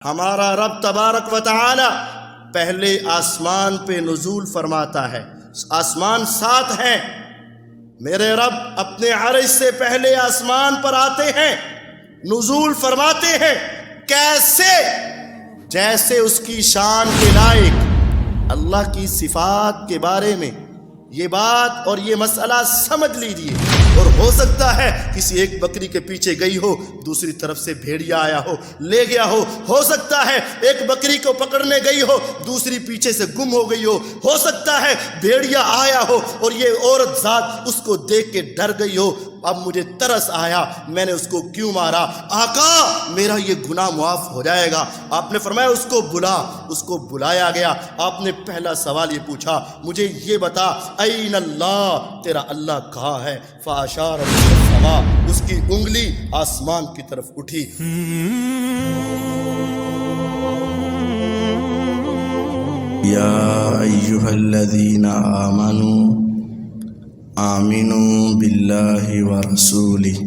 ہمارا رب تبارک و تعالی پہلے آسمان پہ نزول فرماتا ہے، آسمان 7 ہیں۔ میرے رب اپنے عرش سے پہلے آسمان پر آتے ہیں، نزول فرماتے ہیں۔ کیسے؟ جیسے اس کی شان کے لائق۔ اللہ کی صفات کے بارے میں یہ بات اور یہ مسئلہ سمجھ لیجیے۔ اور ہو سکتا ہے کسی ایک بکری کے پیچھے گئی ہو، دوسری طرف سے بھیڑیا آیا ہو، لے گیا ہو سکتا ہے ایک بکری کو پکڑنے گئی ہو، دوسری پیچھے سے گم ہو گئی ہو سکتا ہے بھیڑیا آیا ہو اور یہ عورت ذات اس کو دیکھ کے ڈر گئی ہو، اب مجھے ترس آیا، میں نے اس کو کیوں مارا؟ آقا میرا یہ گناہ معاف ہو جائے گا۔ آپ نے فرمایا اس کو بلا، اس کو بلایا گیا۔ آپ نے پہلا سوال یہ پوچھا، مجھے یہ بتا این اللہ، تیرا اللہ کہاں ہے؟ فاشار السماء، اس کی انگلی آسمان کی طرف اٹھی۔ یا ایھا الذین آمنوا آمنوا باللہ ورسولہ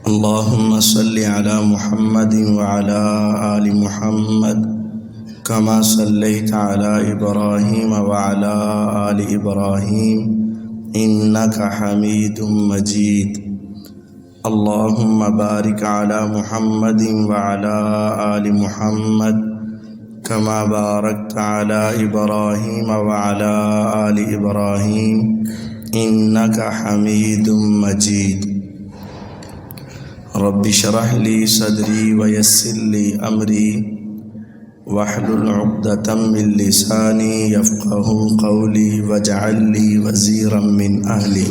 اللہم صل علی محمد وعلی آل محمد کما صلیت علی ابراہیم وعلی آل ابراہیم انک حمید مجید اللہم بارک علی محمد وعلی آل محمد کما بارکت علی ابراہیم وعلی آل ابراہیم انک حمید مجید رب اشرح لی صدری ویسر لی امری واحلل عقدۃ من لسانی یفقہوا قولی واجعل لی وزیرا من اہلی۔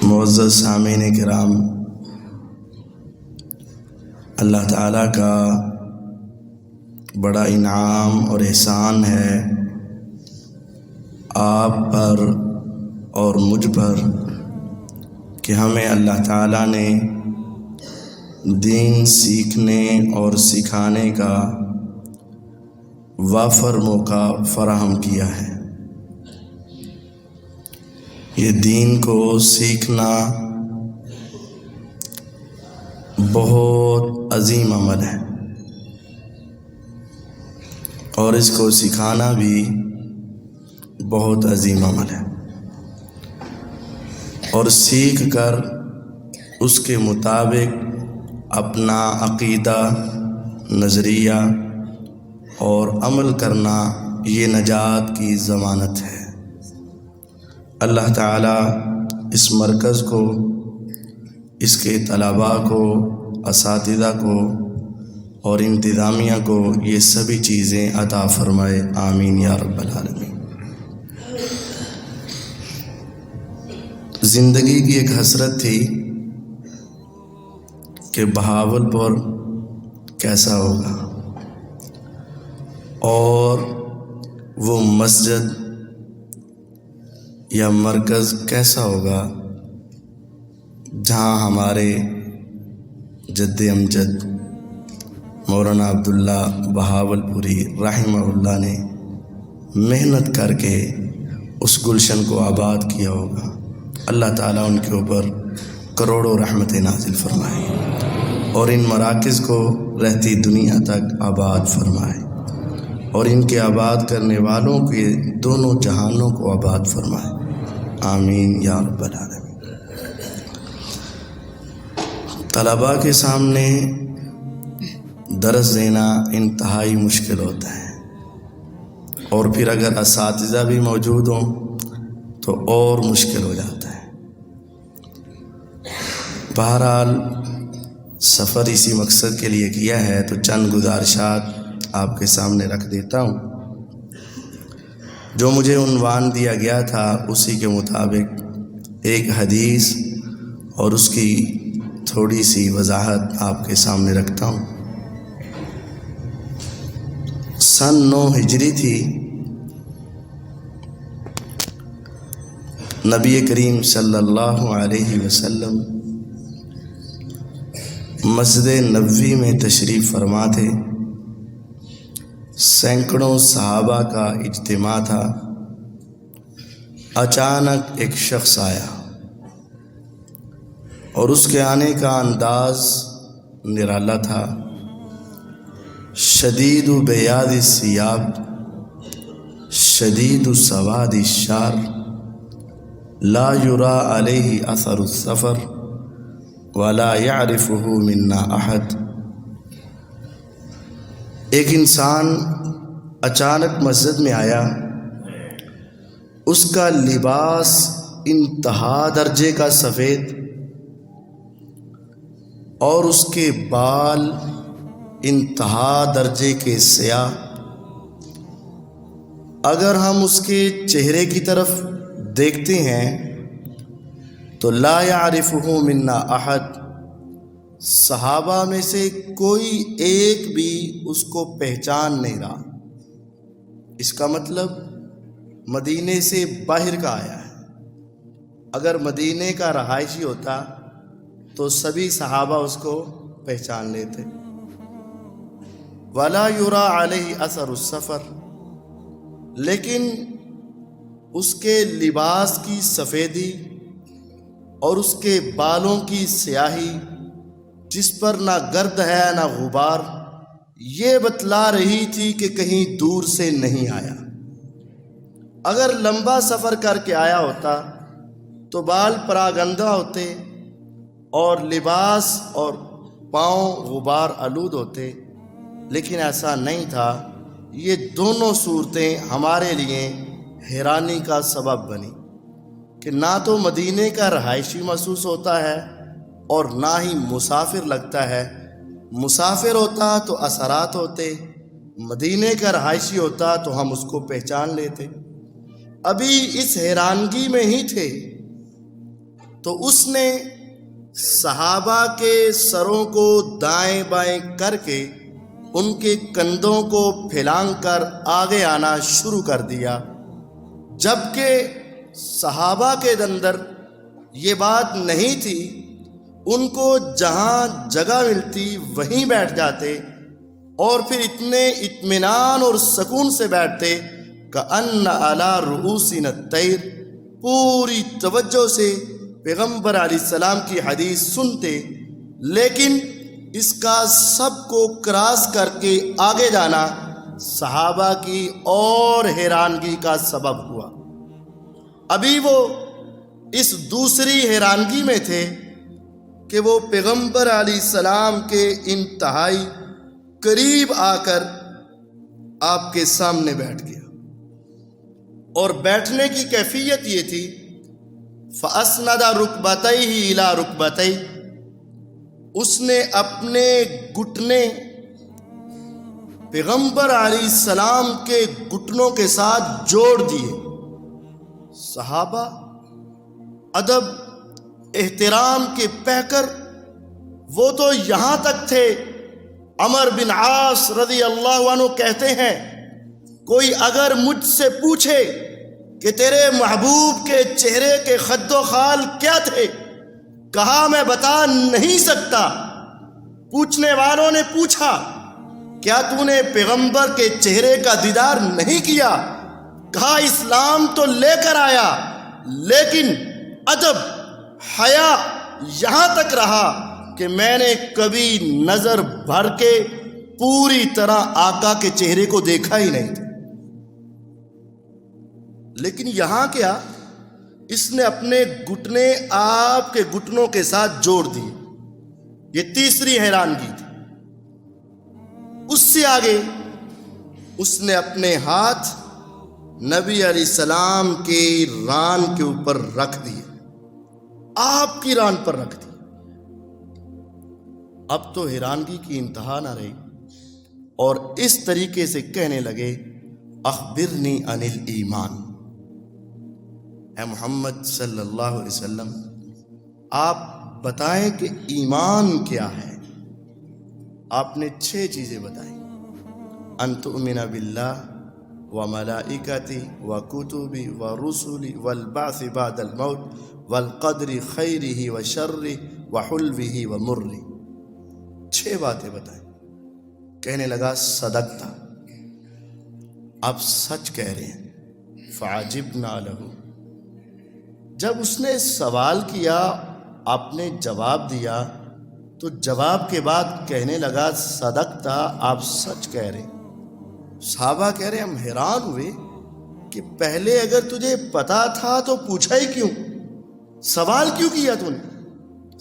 معزز سامعین کرام، اللہ تعالیٰ کا بڑا انعام اور احسان ہے آپ پر اور مجھ پر کہ ہمیں اللہ تعالیٰ نے دین سیکھنے اور سکھانے کا وافر موقع فراہم کیا ہے۔ یہ دین کو سیکھنا بہت عظیم عمل ہے اور اس کو سکھانا بھی بہت عظیم عمل ہے، اور سیکھ کر اس کے مطابق اپنا عقیدہ، نظریہ اور عمل کرنا یہ نجات کی ضمانت ہے۔ اللہ تعالیٰ اس مرکز کو، اس کے طلباء کو، اساتذہ کو اور انتظامیہ کو یہ سبھی چیزیں عطا فرمائے، آمین یا رب العالمین۔ زندگی کی ایک حسرت تھی کہ بہاولپور کیسا ہوگا اور وہ مسجد یا مرکز کیسا ہوگا جہاں ہمارے جد امجد مولانا عبداللہ بہاولپوری رحمہ اللہ نے محنت کر کے اس گلشن کو آباد کیا ہوگا۔ اللہ تعالیٰ ان کے اوپر کروڑوں رحمتیں نازل فرمائے اور ان مراکز کو رہتی دنیا تک آباد فرمائے اور ان کے آباد کرنے والوں کے دونوں جہانوں کو آباد فرمائے، آمین یا رب العالمین۔ طلباء کے سامنے درس دینا انتہائی مشکل ہوتا ہے، اور پھر اگر اساتذہ بھی موجود ہوں تو اور مشکل ہو جاتا ہے۔ بہرحال سفر اسی مقصد کے لیے کیا ہے تو چند گزارشات آپ کے سامنے رکھ دیتا ہوں۔ جو مجھے عنوان دیا گیا تھا اسی کے مطابق ایک حدیث اور اس کی تھوڑی سی وضاحت آپ کے سامنے رکھتا ہوں۔ سن 9 ہجری تھی، نبی کریم صلی اللہ علیہ وسلم مسجد نبوی میں تشریف فرما تھے۔ سینکڑوں صحابہ کا اجتماع تھا۔ اچانک ایک شخص آیا اور اس کے آنے کا انداز نرالا تھا. شدید بیاض الثیاب شدید سواد الشعر لا یرا علیہ اثر السفر ولا یعرفہ منا احد. ایک انسان اچانک مسجد میں آیا. اس کا لباس انتہا درجے کا سفید اور اس کے بال انتہا درجے کے سیاہ. اگر ہم اس کے چہرے کی طرف دیکھتے ہیں تو لا یعرفہ منا احد، صحابہ میں سے کوئی ایک بھی اس کو پہچان نہیں رہا. اس کا مطلب مدینے سے باہر کا آیا ہے. اگر مدینے کا رہائشی ہوتا تو سبھی صحابہ اس کو پہچان لیتے. ولا یرا علیہ اثر السفر، لیکن اس کے لباس کی سفیدی اور اس کے بالوں کی سیاہی، جس پر نہ گرد ہے نہ غبار، یہ بتلا رہی تھی کہ کہیں دور سے نہیں آیا. اگر لمبا سفر کر کے آیا ہوتا تو بال پراگندہ ہوتے اور لباس اور پاؤں غبار آلود ہوتے، لیکن ایسا نہیں تھا. یہ دونوں صورتیں ہمارے لیے حیرانی کا سبب بنی کہ نہ تو مدینے کا رہائشی محسوس ہوتا ہے اور نہ ہی مسافر لگتا ہے. مسافر ہوتا تو اثرات ہوتے، مدینے کا رہائشی ہوتا تو ہم اس کو پہچان لیتے. ابھی اس حیرانگی میں ہی تھے تو اس نے صحابہ کے سروں کو دائیں بائیں کر کے ان کے کندھوں کو پھیلانگ کر آگے آنا شروع کر دیا، جبکہ صحابہ کے اندر یہ بات نہیں تھی. ان کو جہاں جگہ ملتی وہیں بیٹھ جاتے اور پھر اتنے اطمینان اور سکون سے بیٹھتے کأن علی رؤوسنا الطیر، پوری توجہ سے پیغمبر علیہ السلام کی حدیث سنتے. لیکن اس کا سب کو کراس کر کے آگے جانا صحابہ کی اور حیرانگی کا سبب ہوا. ابھی وہ اس دوسری حیرانگی میں تھے کہ وہ پیغمبر علیہ السلام کے انتہائی قریب آ کر آپ کے سامنے بیٹھ گیا. اور بیٹھنے کی کیفیت یہ تھی فَأَسْنَدَ رُكْبَتَيْهِ إِلَى رُكْبَتَيْهِ، اس نے اپنے گھٹنے پیغمبر علیہ السلام کے گھٹنوں کے ساتھ جوڑ دیے. صحابہ ادب احترام کے پیکر وہ تو یہاں تک تھے. عمر بن عاص رضی اللہ عنہ کہتے ہیں کوئی اگر مجھ سے پوچھے کہ تیرے محبوب کے چہرے کے خد و خال کیا تھے، کہا میں بتا نہیں سکتا. پوچھنے والوں نے پوچھا کیا تو نے پیغمبر کے چہرے کا دیدار نہیں کیا؟ کہا اسلام تو لے کر آیا، لیکن ادب حیا یہاں تک رہا کہ میں نے کبھی نظر بھر کے پوری طرح آقا کے چہرے کو دیکھا ہی نہیں تھا. لیکن یہاں کیا، اس نے اپنے گھٹنے آپ کے گھٹنوں کے ساتھ جوڑ دیے. یہ تیسری حیرانگی تھی. اس سے آگے اس نے اپنے ہاتھ نبی علیہ السلام کے ران کے اوپر رکھ دیے، آپ کی ران پر رکھ دی. اب تو حیرانگی کی انتہا نہ رہی اور اس طریقے سے کہنے لگے اخبرنی عن الایمان، اے محمد صلی اللہ علیہ وسلم آپ بتائیں کہ ایمان کیا ہے. آپ نے 6 چیزیں بتائیں، ان تؤمن باللہ وملائکتی وکتبی ورسلی والبعث بعد الموت والقدر خیرہ وشرہ وحلوہ ومرہ. 6 باتیں بتائیں. کہنے لگا صدقتا، آپ سچ کہہ رہے ہیں. فعجبنا لہ، جب اس نے سوال کیا آپ نے جواب دیا تو جواب کے بعد کہنے لگا صدقتا، آپ سچ کہہ رہے۔ صحابہ کہہ رہے ہم حیران ہوئے کہ پہلے اگر تجھے پتا تھا تو پوچھا ہی کیوں، سوال کیوں کیا تو نے؟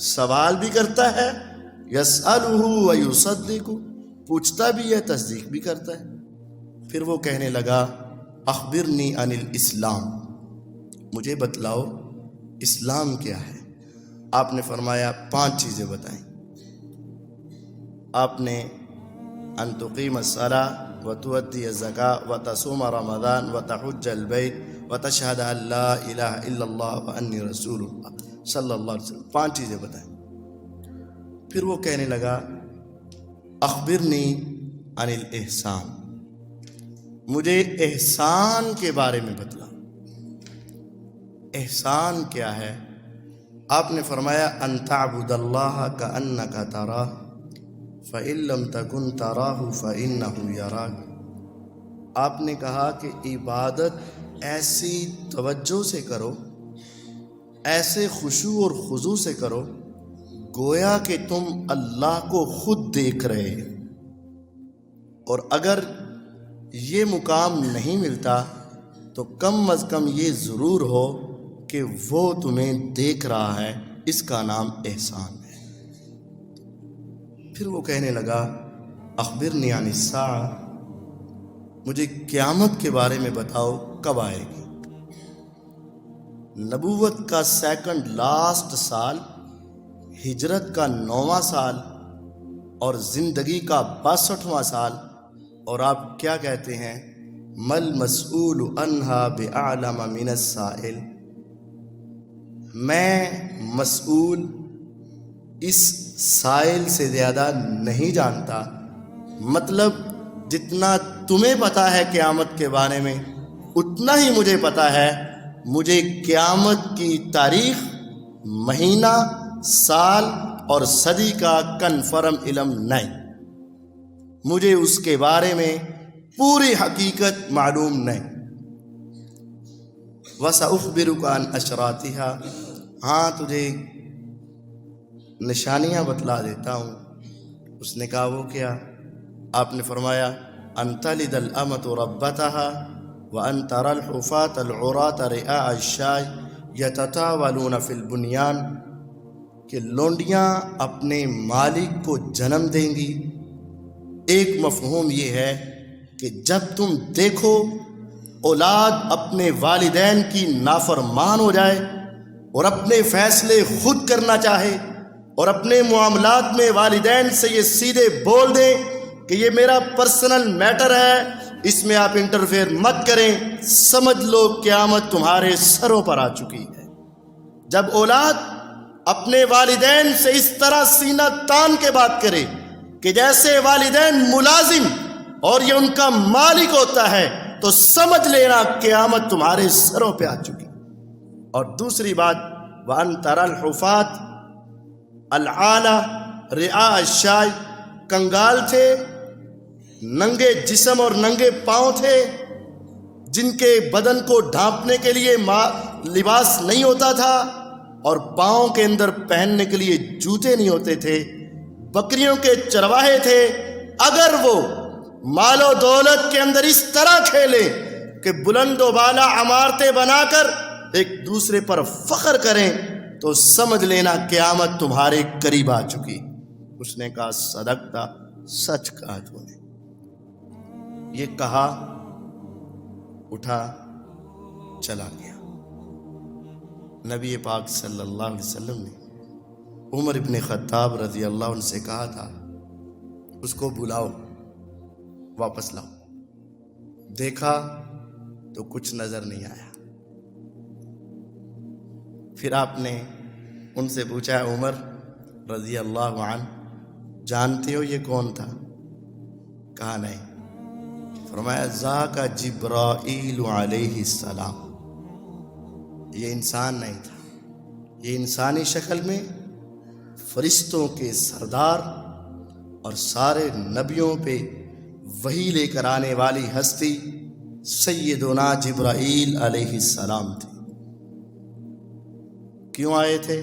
سوال بھی کرتا ہے، یسألہ ویصدق، پوچھتا بھی ہے تصدیق بھی کرتا ہے۔ پھر وہ کہنے لگا اخبرنی عن الاسلام، مجھے بتلاؤ اسلام کیا ہے۔ آپ نے فرمایا 5 چیزیں بتائیں۔ آپ نے ان تقیم الصلاۃ وتؤتی الزکاۃ وتصوم رمضان وتحج البیت وتشہد ان لا الہ الا اللہ وانی رسول اللہ صلی اللہ علیہ وسلم، 5 چیزیں بتائیں۔ پھر وہ کہنے لگا اخبرنی عن الاحسان، مجھے احسان کے بارے میں بتلا، احسان کیا ہے؟ آپ نے فرمایا ان تعبد اللہ کأنک تراہ فإن لم تکن تراہ فإنہ یراک۔ آپ نے کہا کہ عبادت ایسی توجہ سے کرو، ایسے خشوع اور خضوع سے کرو گویا کہ تم اللہ کو خود دیکھ رہے، اور اگر یہ مقام نہیں ملتا تو کم از کم یہ ضرور ہو کہ وہ تمہیں دیکھ رہا ہے، اس کا نام احسان ہے۔ پھر وہ کہنے لگا اخبرنی عن الساعہ، مجھے قیامت کے بارے میں بتاؤ کب آئے گی۔ نبوت کا سیکنڈ لاسٹ سال، ہجرت کا 9واں سال اور زندگی کا 62واں سال، اور آپ کیا کہتے ہیں مل مسئول عنہا بعلم من السائل، میں مسئول اس سائل سے زیادہ نہیں جانتا، مطلب جتنا تمہیں پتا ہے قیامت کے بارے میں اتنا ہی مجھے پتا ہے، مجھے قیامت کی تاریخ، مہینہ، سال اور صدی کا کنفرم علم نہیں، مجھے اس کے بارے میں پوری حقیقت معلوم نہیں۔ وَسَأُخْبِرُكَ عَنْ أَشْرَاطِهَا، ہاں تجھے نشانیاں بتلا دیتا ہوں۔ اس نے کہا وہ کیا؟ آپ نے فرمایا أَن تَلِدَ الْأَمَةُ رَبَّتَهَا وَأَن تَرَى الْحُفَاةَ الْعُرَاةَ رِعَاءَ الشَّاةِ يَتَطَاوَلُونَ فِي الْبُنْيَانِ، کہ لونڈیاں اپنے مالک کو جنم دیں گی۔ ایک مفہوم یہ ہے کہ جب تم دیکھو اولاد اپنے والدین کی نافرمان ہو جائے اور اپنے فیصلے خود کرنا چاہے اور اپنے معاملات میں والدین سے یہ سیدھے بول دیں کہ یہ میرا پرسنل میٹر ہے، اس میں آپ انٹرفیئر مت کریں، سمجھ لو قیامت تمہارے سروں پر آ چکی ہے۔ جب اولاد اپنے والدین سے اس طرح سینہ تان کے بات کرے کہ جیسے والدین ملازم اور یہ ان کا مالک ہوتا ہے، تو سمجھ لینا قیامت تمہارے سروں پہ آ چکی۔ اور دوسری بات وَأَن تَرَى الْحُفَاةَ الْعَالَةَ رِعَاءَ الشَّاةِ، کنگال تھے، ننگے جسم اور ننگے پاؤں تھے، جن کے بدن کو ڈھانپنے کے لیے لباس نہیں ہوتا تھا اور پاؤں کے اندر پہننے کے لیے جوتے نہیں ہوتے تھے، بکریوں کے چرواہے تھے۔ اگر وہ مال و دولت کے اندر اس طرح کھیلے کہ بلند و بالا عمارتیں بنا کر ایک دوسرے پر فخر کریں تو سمجھ لینا قیامت تمہارے قریب آ چکی۔ اس نے کہا صدقتا، سچ کہا تو نے۔ یہ کہا، اٹھا، چلا گیا۔ نبی پاک صلی اللہ علیہ وسلم نے عمر ابن خطاب رضی اللہ عنہ سے کہا تھا اس کو بلاؤ، واپس لاؤ۔ دیکھا تو کچھ نظر نہیں آیا۔ پھر آپ نے ان سے پوچھا عمر رضی اللہ عنہ جانتے ہو یہ کون تھا؟ کہا نہیں۔ فرمایا ذاک جبرائیل علیہ السلام، یہ انسان نہیں تھا، یہ انسانی شکل میں فرشتوں کے سردار اور سارے نبیوں پہ وحی لے کر آنے والی ہستی سیدنا جبرائیل علیہ السلام تھی۔ کیوں آئے تھے؟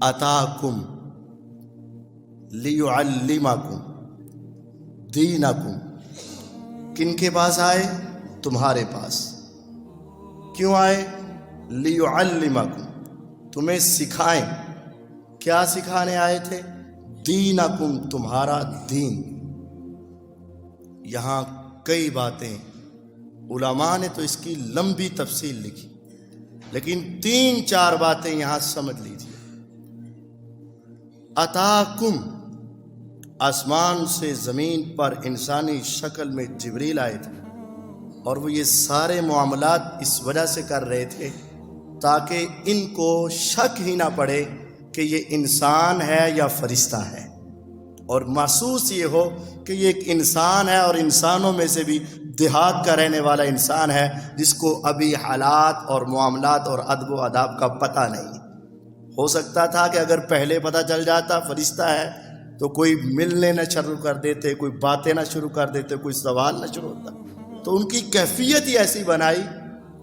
اتاکم لیعلمکم دینکم. کن کے پاس آئے؟ تمہارے پاس. کیوں آئے؟ لیعلمکم، تمہیں سکھائیں. کیا سکھانے آئے تھے؟ دینکم، تمہارا دین. یہاں کئی باتیں علماء نے تو اس کی لمبی تفصیل لکھی، لیکن 3-4 باتیں یہاں سمجھ لیجیے. اتاکم، آسمان سے زمین پر انسانی شکل میں جبریل آئے تھے، اور وہ یہ سارے معاملات اس وجہ سے کر رہے تھے تاکہ ان کو شک ہی نہ پڑے کہ یہ انسان ہے یا فرشتہ ہے، اور محسوس یہ ہو کہ یہ ایک انسان ہے اور انسانوں میں سے بھی دیہات کا رہنے والا انسان ہے جس کو ابھی حالات اور معاملات اور ادب و آداب کا پتہ نہیں. ہو سکتا تھا کہ اگر پہلے پتہ چل جاتا فرشتہ ہے تو کوئی ملنے نہ شروع کر دیتے، کوئی باتیں نہ شروع کر دیتے، کوئی سوال نہ شروع ہوتا. تو ان کی کیفیت ہی ایسی بنائی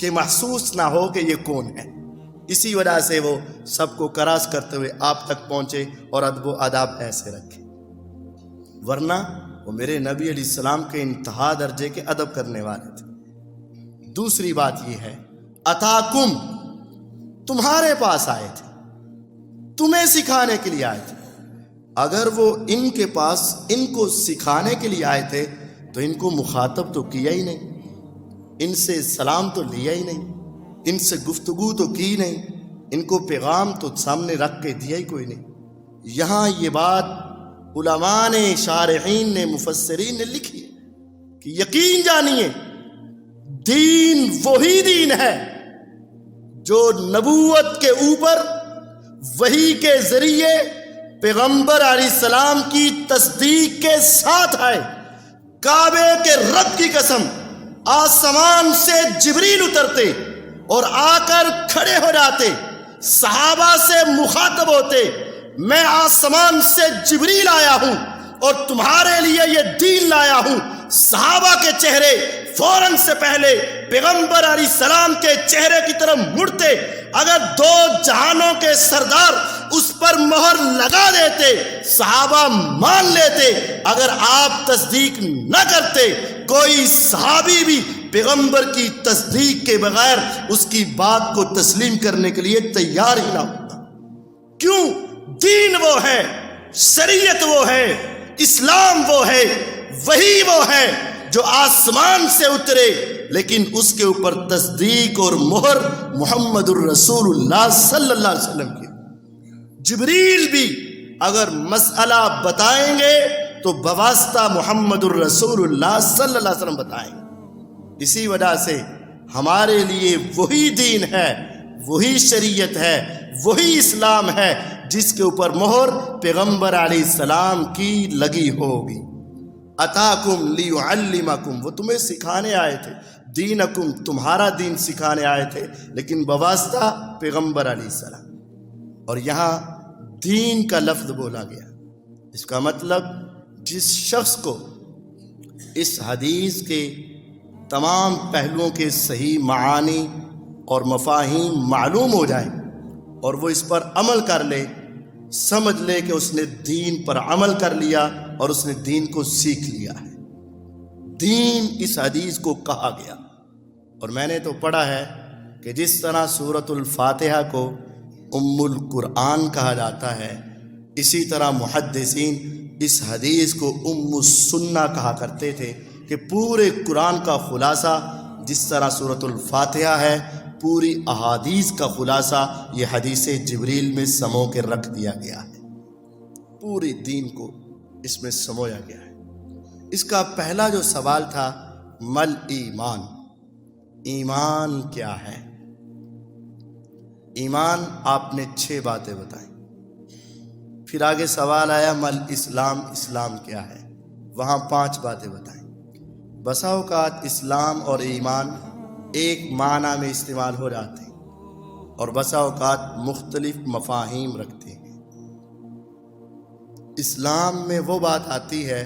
کہ محسوس نہ ہو کہ یہ کون ہے. اسی وجہ سے وہ سب کو کراس کرتے ہوئے آپ تک پہنچے اور ادب و آداب ایسے رکھے، ورنہ وہ میرے نبی علیہ السلام کے انتہا درجے کے ادب کرنے والے تھے. دوسری بات یہ ہے اتاکم، تمہارے پاس آئے تھے، تمہیں سکھانے کے لیے آئے تھے. اگر وہ ان کے پاس ان کو سکھانے کے لیے آئے تھے تو ان کو مخاطب تو کیا ہی نہیں، ان سے سلام تو لیا ہی نہیں، ان سے گفتگو تو کی نہیں، ان کو پیغام تو سامنے رکھ کے دیا ہی کوئی نہیں. یہاں یہ بات علماء نے، شارحین نے، مفسرین نے لکھی کہ یقین جانیے دین وہی دین ہے جو نبوت کے اوپر وحی کے ذریعے پیغمبر علیہ السلام کی تصدیق کے ساتھ آئے. کعبے کے رب کی قسم، آسمان سے جبریل اترتے اور آ کر کھڑے ہو جاتے، صحابہ سے مخاطب ہوتے، میں آسمان سے جبریل آیا ہوں اور تمہارے لیے یہ دین لایا ہوں. صحابہ کے چہرے فوراً سے پہلے پیغمبر علیہ السلام کے چہرے کی طرف مڑتے. اگر 2 جہانوں کے سردار اس پر مہر لگا دیتے صحابہ مان لیتے. اگر آپ تصدیق نہ کرتے کوئی صحابی بھی پیغمبر کی تصدیق کے بغیر اس کی بات کو تسلیم کرنے کے لیے تیار ہی نہ ہوتا. کیوں؟ دین وہ ہے، شریعت وہ ہے، اسلام وہ ہے، وہی وہ ہے جو آسمان سے اترے، لیکن اس کے اوپر تصدیق اور مہر محمد الرسول اللہ صلی اللہ علیہ وسلم کی. جبریل بھی اگر مسئلہ بتائیں گے تو بواسطہ محمد الرسول اللہ صلی اللہ علیہ وسلم بتائیں گے. اسی وجہ سے ہمارے لیے وہی دین ہے، وہی شریعت ہے، وہی اسلام ہے جس کے اوپر مہر پیغمبر علیہ السلام کی لگی ہوگی. اتاکم لیعلمکم، وہ تمہیں سکھانے آئے تھے. دینکم، تمہارا دین سکھانے آئے تھے، لیکن بواسطہ پیغمبر علیہ السلام. اور یہاں دین کا لفظ بولا گیا، اس کا مطلب جس شخص کو اس حدیث کے تمام پہلوؤں کے صحیح معانی اور مفاہیم معلوم ہو جائیں اور وہ اس پر عمل کر لے، سمجھ لے کہ اس نے دین پر عمل کر لیا اور اس نے دین کو سیکھ لیا ہے. دین اس حدیث کو کہا گیا. اور میں نے تو پڑھا ہے کہ جس طرح سورۃ الفاتحہ کو ام القرآن کہا جاتا ہے، اسی طرح محدثین اس حدیث کو ام السنہ کہا کرتے تھے کہ پورے قرآن کا خلاصہ جس طرح سورۃ الفاتحہ ہے، پوری احادیث کا خلاصہ یہ حدیث جبریل میں سمو کے رکھ دیا گیا ہے. پورے دین کو اس میں سمویا گیا ہے. اس کا پہلا جو سوال تھا مل ایمان، ایمان کیا ہے؟ ایمان آپ نے 6 باتیں بتائیں. پھر آگے سوال آیا مل اسلام، اسلام کیا ہے؟ وہاں 5 باتیں بتائیں. بسا اوقات اسلام اور ایمان ایک معنی میں استعمال ہو جاتے ہیں اور بسا اوقات مختلف مفاہیم رکھتے ہیں. اسلام میں وہ بات آتی ہے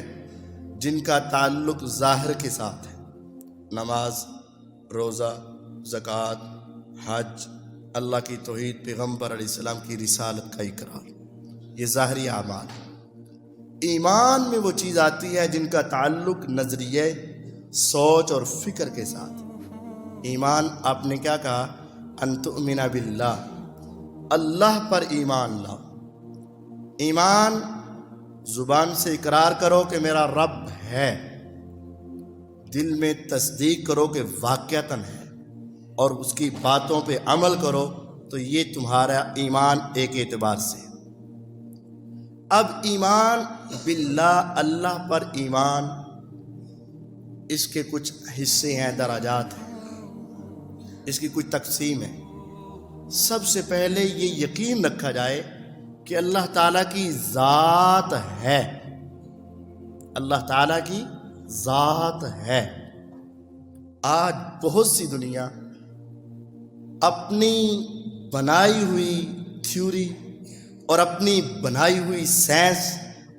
جن کا تعلق ظاہر کے ساتھ ہے، نماز، روزہ، زکوٰۃ، حج، اللہ کی توحید، پیغمبر علیہ السلام کی رسالت کا اقرار، یہ ظاہری اعمال ہے۔ ایمان میں وہ چیز آتی ہے جن کا تعلق نظریے، سوچ اور فکر کے ساتھ۔ ایمان آپ نے کیا کہا؟ ان تؤمن باللہ، اللہ پر ایمان لاؤ۔ ایمان زبان سے اقرار کرو کہ میرا رب ہے، دل میں تصدیق کرو کہ واقعتاً ہے، اور اس کی باتوں پہ عمل کرو، تو یہ تمہارا ایمان ایک اعتبار سے۔ اب ایمان باللہ، اللہ پر ایمان، اس کے کچھ حصے ہیں، درجات ہیں، اس کی کچھ تقسیم ہے۔ سب سے پہلے یہ یقین رکھا جائے کہ اللہ تعالیٰ کی ذات ہے، اللہ تعالیٰ کی ذات ہے۔ آج بہت سی دنیا اپنی بنائی ہوئی تھیوری اور اپنی بنائی ہوئی سائنس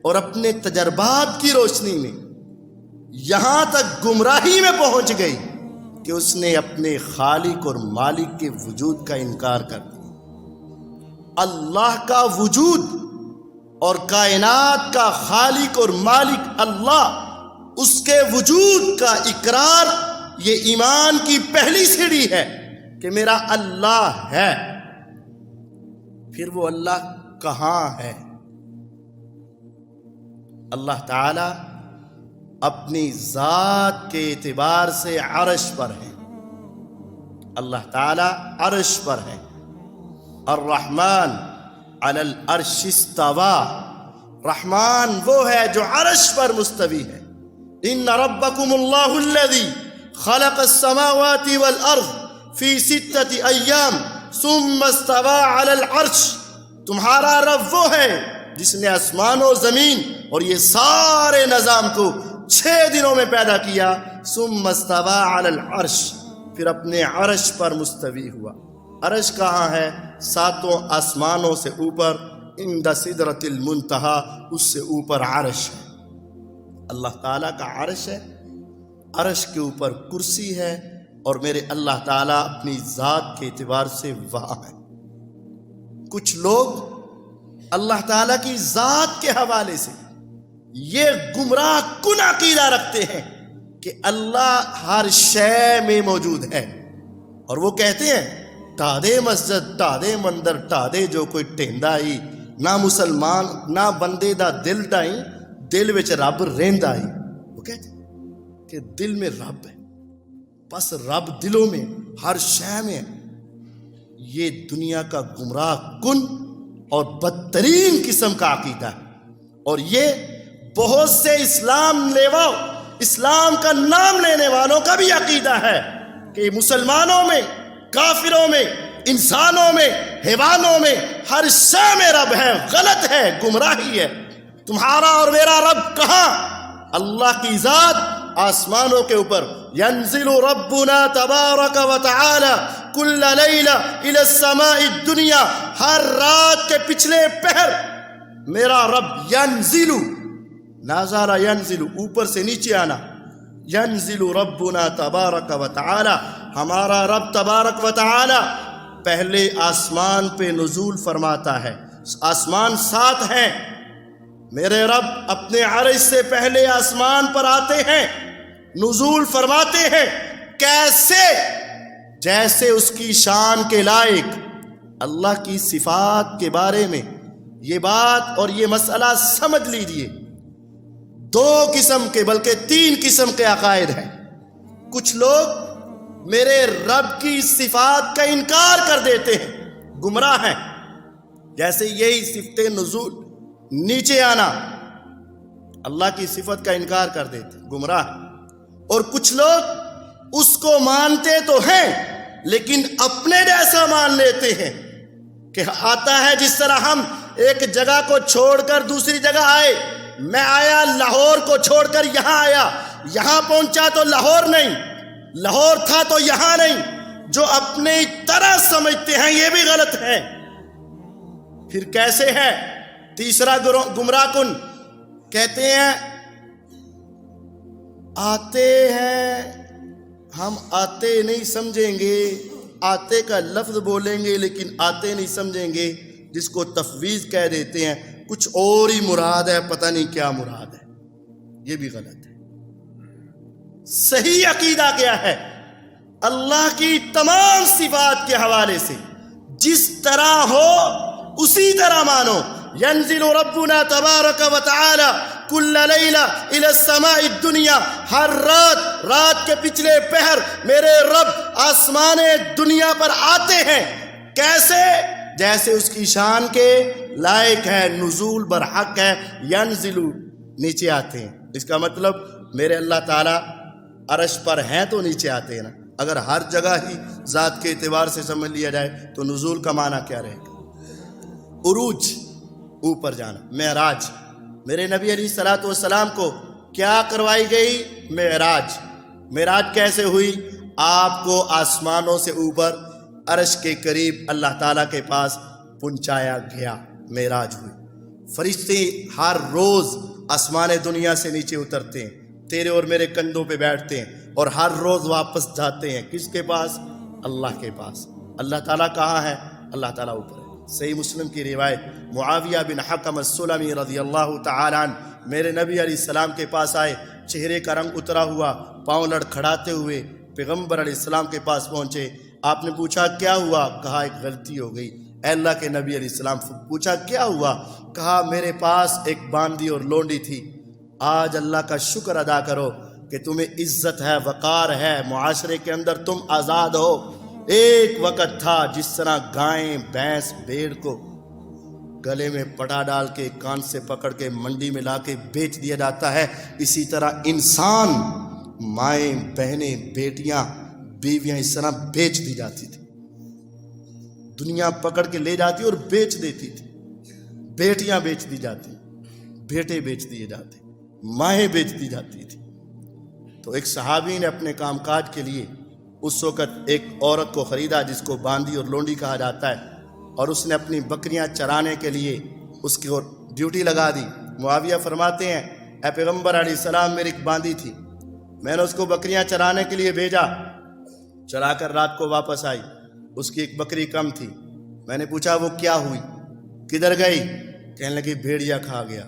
اور اپنے تجربات کی روشنی میں یہاں تک گمراہی میں پہنچ گئی کہ اس نے اپنے خالق اور مالک کے وجود کا انکار کر دیا۔ اللہ کا وجود اور کائنات کا خالق اور مالک اللہ، اس کے وجود کا اقرار، یہ ایمان کی پہلی سیڑھی ہے کہ میرا اللہ ہے۔ پھر وہ اللہ کہاں ہے؟ اللہ تعالی اپنی ذات کے اعتبار سے عرش پر ہے، اللہ تعالی عرش پر ہے۔ الرحمن علی العرش استوى، رحمان وہ ہے جو عرش پر مستوی ہے۔ ان ربکم اللہ الذی خلق السماوات والارض فی 6 ایام ثم استوى علی العرش، تمہارا رب وہ ہے جس نے آسمان و زمین اور یہ سارے نظام کو 6 دنوں میں پیدا کیا، ثم استوى علی العرش، پھر اپنے عرش پر مستوی ہوا۔ عرش کہاں ہے؟ 7 آسمانوں سے اوپر، عند سدرۃ المنتہا، اس سے اوپر عرش ہے۔ اللہ تعالیٰ کا عرش ہے، عرش کے اوپر کرسی ہے، اور میرے اللہ تعالیٰ اپنی ذات کے اعتبار سے وہاں ہے۔ کچھ لوگ اللہ تعالیٰ کی ذات کے حوالے سے یہ گمراہ کن عقیدہ رکھتے ہیں کہ اللہ ہر شے میں موجود ہے، اور وہ کہتے ہیں ٹادے مسجد ٹادے مندر ٹادے جو کوئی ٹیندا ہی نہ مسلمان نہ بندے دا دل ڈائی دل وچ رب رہندا ہی۔ وہ کہتے ہیں کہ دل میں رب ہے، بس رب دلوں میں ہر شے میں ہے۔ یہ دنیا کا گمراہ کن اور بدترین قسم کا عقیدہ ہے، اور یہ بہت سے اسلام کا نام لینے والوں کا بھی عقیدہ ہے کہ مسلمانوں میں، کافروں میں، انسانوں میں، حیوانوں میں ہر شے میں رب ہے۔ غلط ہے، گمراہی ہے۔ تمہارا اور میرا رب کہاں؟ اللہ کی ذات آسمانوں کے اوپر، ینزل ربنا تبارک و تعالی کل لیلہ الی السماء الدنیا، ہر رات کے پچھلے پہر میرا رب ینزل، نازارہ ینزل، اوپر سے نیچے آنا، ینزل ربنا تبارک و تعالی، ہمارا رب تبارک و تعالی پہلے آسمان پہ نزول فرماتا ہے۔ آسمان 7 ہیں، میرے رب اپنے عرش سے پہلے آسمان پر آتے ہیں، نزول فرماتے ہیں۔ کیسے؟ جیسے اس کی شان کے لائق۔ اللہ کی صفات کے بارے میں یہ بات اور یہ مسئلہ سمجھ لیجیے، 2 قسم کے بلکہ 3 قسم کے عقائد ہیں۔ کچھ لوگ میرے رب کی صفات کا انکار کر دیتے ہیں، گمراہ ہیں۔ جیسے یہی صفت نزول، نیچے آنا، اللہ کی صفت کا انکار کر دیتے، گمراہ۔ اور کچھ لوگ اس کو مانتے تو ہیں لیکن اپنے جیسا مان لیتے ہیں کہ آتا ہے جس طرح ہم ایک جگہ کو چھوڑ کر دوسری جگہ آئے۔ میں آیا لاہور کو چھوڑ کر یہاں آیا، یہاں پہنچا تو لاہور نہیں، لاہور تھا تو یہاں نہیں۔ جو اپنے طرح سمجھتے ہیں یہ بھی غلط ہے۔ پھر کیسے ہے؟ تیسرا گمراہ کن کہتے ہیں آتے ہیں، ہم آتے نہیں سمجھیں گے، آتے کا لفظ بولیں گے لیکن آتے نہیں سمجھیں گے، جس کو تفویض کہہ دیتے ہیں، کچھ اور ہی مراد ہے، پتہ نہیں کیا مراد ہے، یہ بھی غلط ہے۔ صحیح عقیدہ کیا ہے؟ اللہ کی تمام صفات کے حوالے سے جس طرح ہو اسی طرح مانو۔ ینزل ربنا تبارک و تعالی کل لیلہ الی السماء الدنیا، ہر رات کے پچھلے پہر میرے رب آسمان دنیا پر آتے ہیں۔ کیسے؟ جیسے اس کی شان کے لائق ہے، نزول برحق ہے، ینزل نیچے آتے ہیں۔ اس کا مطلب میرے اللہ تعالیٰ عرش پر ہیں تو نیچے آتے ہیں نا۔ اگر ہر جگہ ہی ذات کے اعتبار سے سمجھ لیا جائے تو نزول کا معنی کیا رہے گا؟ عروج، اوپر جانا، معراج۔ میرے نبی علیہ الصلوۃ والسلام کو کیا کروائی گئی؟ معراج۔ معراج کیسے ہوئی؟ آپ کو آسمانوں سے اوپر عرش کے قریب اللہ تعالیٰ کے پاس پہنچایا گیا، معراج ہوئی۔ فرشتے ہر روز آسمان دنیا سے نیچے اترتے ہیں، تیرے اور میرے کندھوں پہ بیٹھتے ہیں، اور ہر روز واپس جاتے ہیں کس کے پاس؟ اللہ کے پاس۔ اللہ تعالیٰ کہاں ہے؟ اللہ تعالیٰ اوپر ہے۔ صحیح مسلم کی روایت، معاویہ بن حکم السلمی رضی اللہ تعالیٰ عنہ میرے نبی علیہ السلام کے پاس آئے، چہرے کا رنگ اترا ہوا، پاؤں لڑکھڑاتے ہوئے پیغمبر علیہ السلام کے پاس پہنچے۔ آپ نے پوچھا کیا ہوا؟ کہا ایک غلطی ہو گئی۔ اے اللہ کے نبی علیہ السلام، پوچھا کیا ہوا؟ کہا میرے پاس ایک باندی اور لونڈی تھی، آج اللہ کا شکر ادا کرو کہ تمہیں عزت ہے، وقار ہے، معاشرے کے اندر تم آزاد ہو۔ ایک وقت تھا جس طرح گائیں، بھینس، بھیڑ کو گلے میں پٹا ڈال کے کان سے پکڑ کے منڈی میں لا کے بیچ دیا جاتا ہے، اسی طرح انسان، مائیں، بہنیں، بیٹیاں، بیویاں اس طرح بیچ دی جاتی تھی۔ دنیا پکڑ کے لے جاتی اور بیچ دیتی تھی۔ بیٹیاں بیچ دی جاتی، بیٹے بیچ دیے جاتے، مائیں بیچ دی جاتی تھی۔ تو ایک صحابی نے اپنے کام کاج کے لیے اس وقت ایک عورت کو خریدا جس کو باندی اور لونڈی کہا جاتا ہے، اور اس نے اپنی بکریاں چرانے کے لیے اس کی ڈیوٹی لگا دی۔ معاویہ فرماتے ہیں اے پیغمبر علیہ السلام، میری ایک باندی تھی، میں نے اس کو بکریاں چرانے کے لیے بھیجا، چلا کر رات کو واپس آئی، اس کی ایک بکری کم تھی۔ میں نے پوچھا وہ کیا ہوئی، کدھر گئی؟ کہنے لگی بھیڑیا کھا گیا۔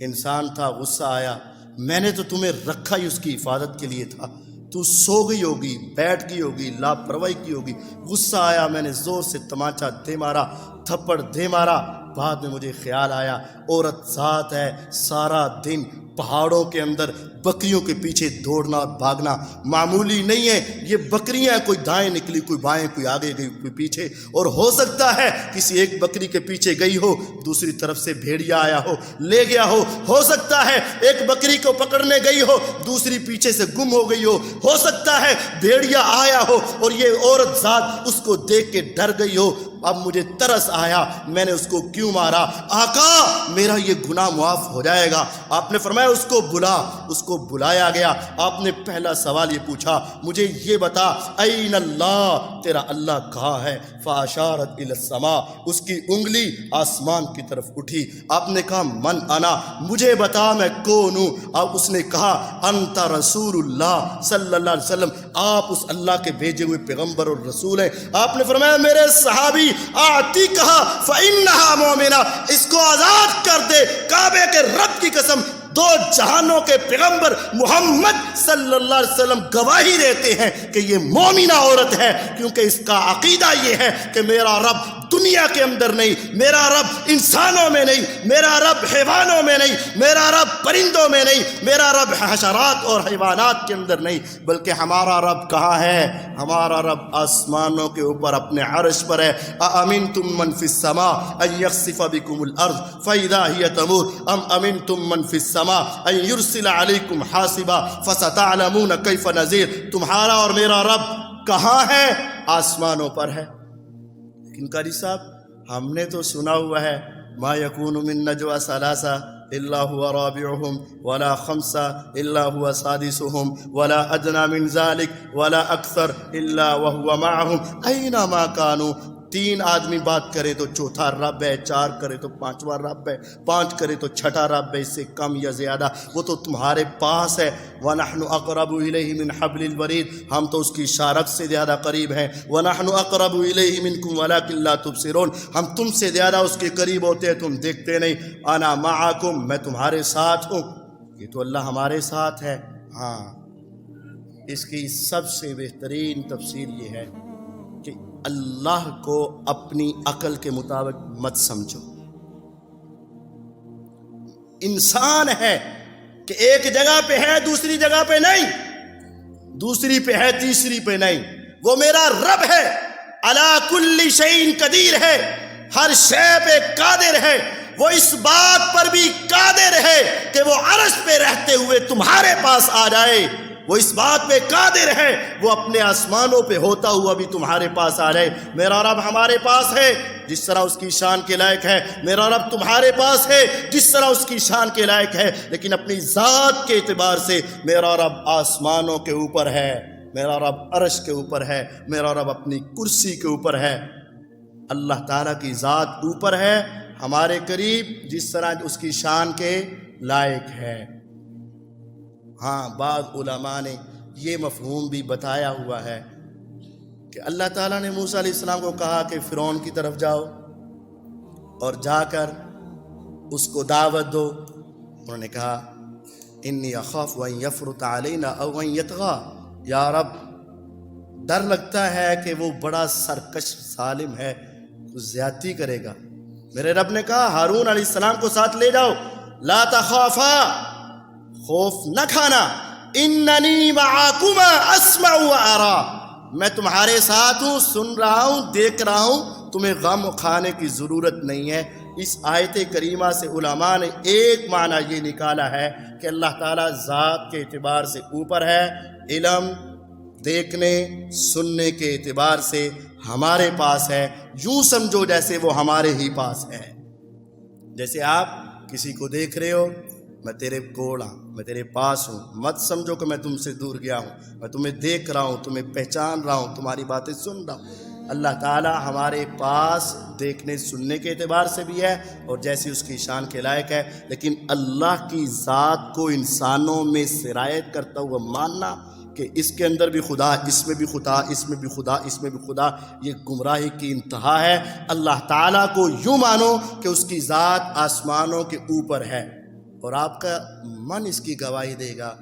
انسان تھا، غصہ آیا، میں نے تو تمہیں رکھا ہی اس کی حفاظت کے لیے تھا، تو سو گئی ہوگی، بیٹھ گئی ہوگی، لاپرواہی کی ہوگی۔ غصہ آیا، میں نے زور سے تمانچہ دے مارا، تھپڑ دے مارا۔ بعد میں مجھے خیال آیا عورت ذات ہے، سارا دن پہاڑوں کے اندر بکریوں کے پیچھے دوڑنا اور بھاگنا معمولی نہیں ہے۔ یہ بکریاں کوئی دائیں نکلی، کوئی بائیں، کوئی آگے گئی، کوئی پیچھے، اور ہو سکتا ہے کسی ایک بکری کے پیچھے گئی ہو، دوسری طرف سے بھیڑیا آیا ہو، لے گیا ہو سکتا ہے ایک بکری کو پکڑنے گئی ہو، دوسری پیچھے سے گم ہو گئی ہو سکتا ہے بھیڑیا آیا ہو اور یہ عورت ذات اس کو دیکھ کے ڈر گئی ہو۔ اب مجھے ترس آیا، میں نے اس کو کیوں مارا؟ آقا میرا یہ گناہ معاف ہو جائے گا۔ آپ نے فرمایا اس کو بلا۔ اس کو بلایا گیا۔ آپ نے پہلا سوال یہ پوچھا، مجھے یہ بتا این اللہ، تیرا اللہ کہاں ہے؟ فاشارت الی السماء، اس کی انگلی آسمان کی طرف اٹھی۔ آپ نے کہا من انا، مجھے بتا میں کون ہوں؟ اب اس نے کہا انت رسول اللہ صلی اللہ علیہ وسلم، آپ اس اللہ کے بھیجے ہوئے پیغمبر اور رسول ہیں۔ آپ نے فرمایا میرے صحابی آتی کہا فإنہا مومنہ، اس کو آزاد کر دے، کعبے کے رب کی قسم، دو جہانوں کے پیغمبر محمد صلی اللہ علیہ وسلم گواہی دیتے ہیں کہ یہ مومنہ عورت ہے، کیونکہ اس کا عقیدہ یہ ہے کہ میرا رب دنیا کے اندر نہیں، میرا رب انسانوں میں نہیں، میرا رب حیوانوں میں نہیں، میرا رب پرندوں میں نہیں، میرا رب حشرات اور حیوانات کے اندر نہیں، بلکہ ہمارا رب کہاں ہے؟ ہمارا رب آسمانوں کے اوپر اپنے عرش پر ہے۔ اَأَمِنْتُم مَّن فِي السَّمَاءِ أَن يَخْسِفَ بِكُمُ الْأَرْضَ فَإِذَا هِيَ تَمُورُ أَمْ أَمِنْتُم مَّن فِي السَّمَاءِ أَن يُرْسِلَ عَلَيْكُمْ حَاصِبًا فَسَتَعْلَمُونَ كَيْفَ نَذِيرٌ۔ تمہارا اور میرا رب کہاں ہے؟ آسمانوں پر ہے۔ لیکن قاری صاحب ہم نے تو سنا ہوا ہے ما یکون من نجوى ثلاثہ الا هو رابعهم ولا خمسہ الا هو سادسهم ولا ادنى من ذلك ولا اکثر الا وهو معهم اینما كانوا۔ 3 آدمی بات کرے تو چوتھا رب ہے، 4 کرے تو 5واں رب ہے، 5 کرے تو 6ٹھا رب ہے، اس سے کم یا زیادہ وہ تو تمہارے پاس ہے۔ وَنَحْنُ أَقْرَبُ إِلَيْهِ مِنْ حَبْلِ الْوَرِيدِ، ہم تو اس کی شارک سے زیادہ قریب ہیں۔ وَنَحْنُ أَقْرَبُ إِلَيْهِ مِنْكُمْ وَلَكِنْ لَا تُبْصِرُونَ، ہم تم سے زیادہ اس کے قریب ہوتے ہیں، تم دیکھتے نہیں۔ أَنَا مَعَكُمْ، میں تمہارے ساتھ ہوں۔ یہ تو اللہ ہمارے ساتھ ہے۔ ہاں، اس کی سب سے بہترین تفسیر یہ ہے کہ اللہ کو اپنی عقل کے مطابق مت سمجھو۔ انسان ہے کہ ایک جگہ پہ ہے، دوسری جگہ پہ نہیں، دوسری پہ ہے، تیسری پہ نہیں۔ وہ میرا رب ہے، علی کل شیء قدیر ہے، ہر شے پہ قادر ہے۔ وہ اس بات پر بھی قادر ہے کہ وہ عرش پہ رہتے ہوئے تمہارے پاس آ جائے، وہ اس بات پہ قادر ہے وہ اپنے آسمانوں پہ ہوتا ہوا بھی تمہارے پاس آ جائے۔ میرا رب ہمارے پاس ہے جس طرح اس کی شان کے لائق ہے، میرا رب تمہارے پاس ہے جس طرح اس کی شان کے لائق ہے، لیکن اپنی ذات کے اعتبار سے میرا رب آسمانوں کے اوپر ہے، میرا رب عرش کے اوپر ہے، میرا رب اپنی کرسی کے اوپر ہے۔ اللہ تعالیٰ کی ذات اوپر ہے، ہمارے قریب، جس طرح اس کی شان کے لائق ہے۔ ہاں، بعض علماء نے یہ مفہوم بھی بتایا ہوا ہے کہ اللہ تعالیٰ نے موسیٰ علیہ السلام کو کہا کہ فرعون کی طرف جاؤ اور جا کر اس کو دعوت دو۔ انہوں نے کہا انی اخاف ان یفرط علینا او ان یطغی، یا رب ڈر لگتا ہے کہ وہ بڑا سرکش ظالم ہے، کچھ زیادتی کرے گا۔ میرے رب نے کہا ہارون علیہ السلام کو ساتھ لے جاؤ، لا تخافا، خوف نہ کھانا، اننی معاکما اسمع و ارا، میں تمہارے ساتھ ہوں، سن رہا ہوں، دیکھ رہا ہوں، تمہیں غم کھانے کی ضرورت نہیں ہے۔ اس آیت کریمہ سے علماء نے ایک معنی یہ نکالا ہے کہ اللہ تعالیٰ ذات کے اعتبار سے اوپر ہے، علم، دیکھنے، سننے کے اعتبار سے ہمارے پاس ہے۔ یوں سمجھو جیسے وہ ہمارے ہی پاس ہے۔ جیسے آپ کسی کو دیکھ رہے ہو، میں تیرے کوڑ ہوں، میں تیرے پاس ہوں، مت سمجھو کہ میں تم سے دور گیا ہوں، میں تمہیں دیکھ رہا ہوں، تمہیں پہچان رہا ہوں، تمہاری باتیں سن رہا ہوں۔ اللہ تعالیٰ ہمارے پاس دیکھنے سننے کے اعتبار سے بھی ہے اور جیسی اس کی شان کے لائق ہے، لیکن اللہ کی ذات کو انسانوں میں سرایت کرتا ہوا ماننا کہ اس کے اندر بھی خدا، اس میں بھی خدا، اس میں بھی خدا، اس میں بھی خدا، یہ گمراہی کی انتہا ہے۔ اللہ تعالیٰ کو یوں مانو کہ اس کی ذات آسمانوں کے اوپر ہے اور آپ کا من اس کی گواہی دے گا۔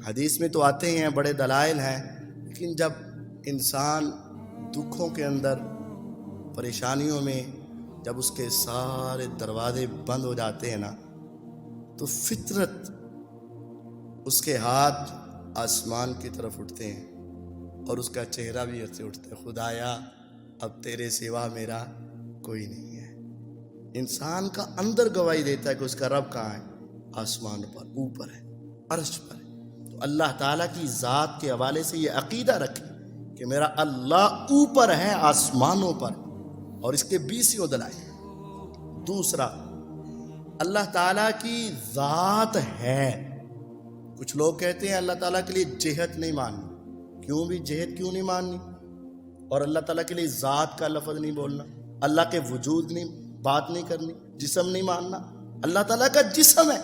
حدیث میں تو آتے ہیں، بڑے دلائل ہیں، لیکن جب انسان دکھوں کے اندر، پریشانیوں میں، جب اس کے سارے دروازے بند ہو جاتے ہیں نا، تو فطرت اس کے ہاتھ آسمان کی طرف اٹھتے ہیں اور اس کا چہرہ بھی ایسے اٹھتا ہے، خدایا اب تیرے سوا میرا کوئی نہیں ہے۔ انسان کا اندر گواہی دیتا ہے کہ اس کا رب کہاں ہے، آسمان پر، اوپر ہے، عرش پر ہے۔ تو اللہ تعالیٰ کی ذات کے حوالے سے یہ عقیدہ رکھیں کہ میرا اللہ اوپر ہے آسمانوں پر، اور اس کے 20 دلائل۔ دوسرا، اللہ تعالیٰ کی ذات ہے۔ کچھ لوگ کہتے ہیں اللہ تعالیٰ کے لیے جہت نہیں ماننی۔ کیوں بھی جہت کیوں نہیں ماننی؟ اور اللہ تعالیٰ کے لیے ذات کا لفظ نہیں بولنا، اللہ کے وجود نہیں بات نہیں کرنی، جسم نہیں ماننا۔ اللہ تعالیٰ کا جسم ہے،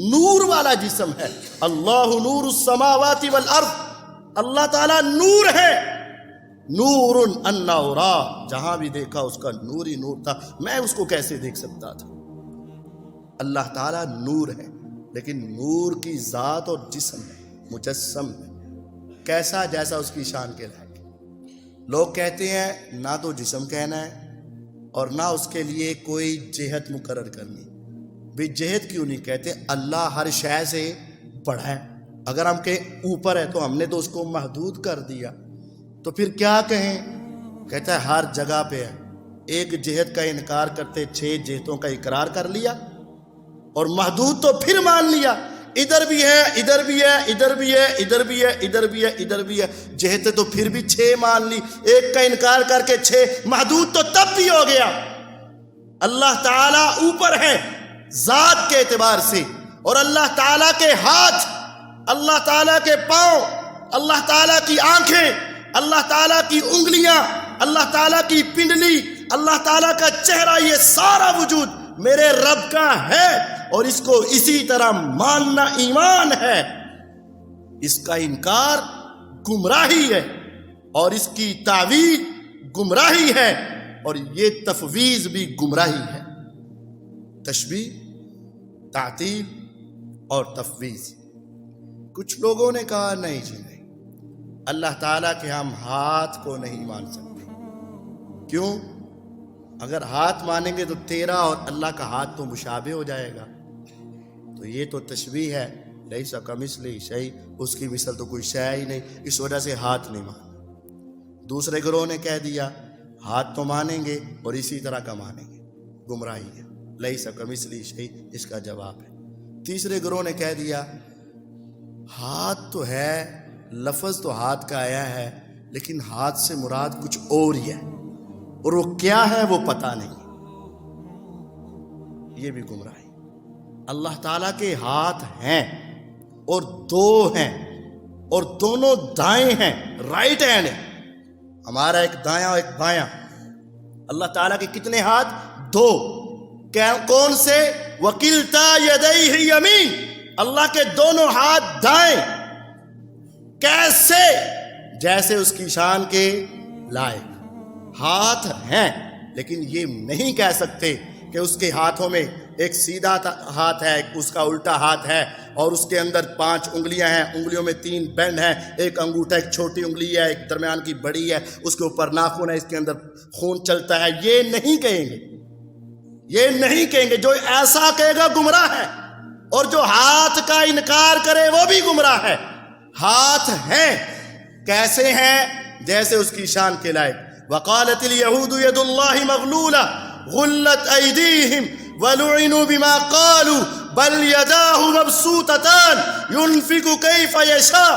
نور والا جسم ہے۔ اللہ نور السماوات والارض، اللہ تعالیٰ نور ہے، نور انا ارا، جہاں بھی دیکھا اس کا نور ہی نور تھا، میں اس کو کیسے دیکھ سکتا تھا؟ اللہ تعالیٰ نور ہے، لیکن نور کی ذات اور جسم ہے، مجسم ہے، کیسا جیسا اس کی شان کے لائق۔ لوگ کہتے ہیں نہ تو جسم کہنا ہے اور نہ اس کے لیے کوئی جہت مقرر کرنی۔ بھی جہت کیوں نہیں کہتے؟ اللہ ہر شے سے بڑا ہے۔ اگر ہم کہیں اوپر ہے تو ہم نے تو اس کو محدود کر دیا، تو پھر کیا کہیں؟ کہتا ہے ہر جگہ پہ ہے۔ ایک جہت کا انکار کرتے 6 جہتوں کا اقرار کر لیا، اور محدود تو پھر مان لیا، ادھر بھی ہے، ادھر بھی ہے، ادھر بھی ہے، ادھر بھی ہے، ادھر بھی ہے، ادھر بھی ہے، جہتیں تو پھر بھی 6 مان لی، ایک کا انکار کر کے 6، محدود تو تب بھی ہو گیا۔ اللہ تعالیٰ اوپر ہے ذات کے اعتبار سے، اور اللہ تعالیٰ کے ہاتھ، اللہ تعالیٰ کے پاؤں، اللہ تعالیٰ کی آنکھیں، اللہ تعالیٰ کی انگلیاں، اللہ تعالیٰ کی پنڈلی، اللہ تعالیٰ کا چہرہ، یہ سارا وجود میرے رب کا ہے اور اس کو اسی طرح ماننا ایمان ہے۔ اس کا انکار گمراہی ہے اور اس کی تعویل گمراہی ہے اور یہ تفویض بھی گمراہی ہے۔ تشبیہ، تعطیل اور تفویض۔ کچھ لوگوں نے کہا نہیں جی نہیں، اللہ تعالیٰ کے ہم ہاتھ کو نہیں مان سکتے۔ کیوں؟ اگر ہاتھ مانیں گے تو تیرا اور اللہ کا ہاتھ تو مشابہ ہو جائے گا، تو یہ تو تشبیہ ہے۔ لیس کمثلہ شیء، اس کی مثل تو کوئی شے ہی نہیں، اس وجہ سے ہاتھ نہیں مانا۔ دوسرے گروہ نے کہہ دیا ہاتھ تو مانیں گے اور اسی طرح کا مانیں گے، گمراہی ہے۔ لیس کمثلہ شیء اس کا جواب ہے۔ تیسرے گروہ نے کہہ دیا ہاتھ تو ہے، لفظ تو ہاتھ کا آیا ہے، لیکن ہاتھ سے مراد کچھ اور ہی ہے اور وہ کیا ہے وہ پتہ نہیں۔ یہ بھی گمراہی۔ اللہ تعالیٰ کے ہاتھ ہیں اور دو ہیں اور دونوں دائیں ہیں، رائٹ ہینڈ ہے۔ ہمارا ایک دایاں اور ایک بایاں۔ اللہ تعالیٰ کے کتنے ہاتھ؟ دو۔ کون سے؟ وکلتا یدیہ یمین، اللہ کے دونوں ہاتھ دائیں۔ کیسے؟ جیسے اس کی شان کے لائق۔ ہاتھ ہیں لیکن یہ نہیں کہہ سکتے کہ اس کے ہاتھوں میں ایک سیدھا ہاتھ ہے، اس کا الٹا ہاتھ ہے اور اس کے اندر 5 انگلیاں ہیں، انگلیوں میں 3 بینڈ ہیں، ایک انگوٹھا ایک چھوٹی انگلی ہے، ایک درمیان کی بڑی ہے، اس کے اوپر ناخن ہے، اس کے اندر خون چلتا ہے۔ یہ نہیں کہیں گے، یہ نہیں کہیں گے۔ جو ایسا کہے گا گمراہ ہے اور جو ہاتھ کا انکار کرے وہ بھی گمراہ ہے۔ ہاتھ ہیں، کیسے ہیں؟ جیسے اس کی شان کے لائق۔ وقالت اليهود يد الله مغلولة غلت أيديهم ولعنوا بما قالوا بل يداه مبسوطتان ينفق كيف يشاء۔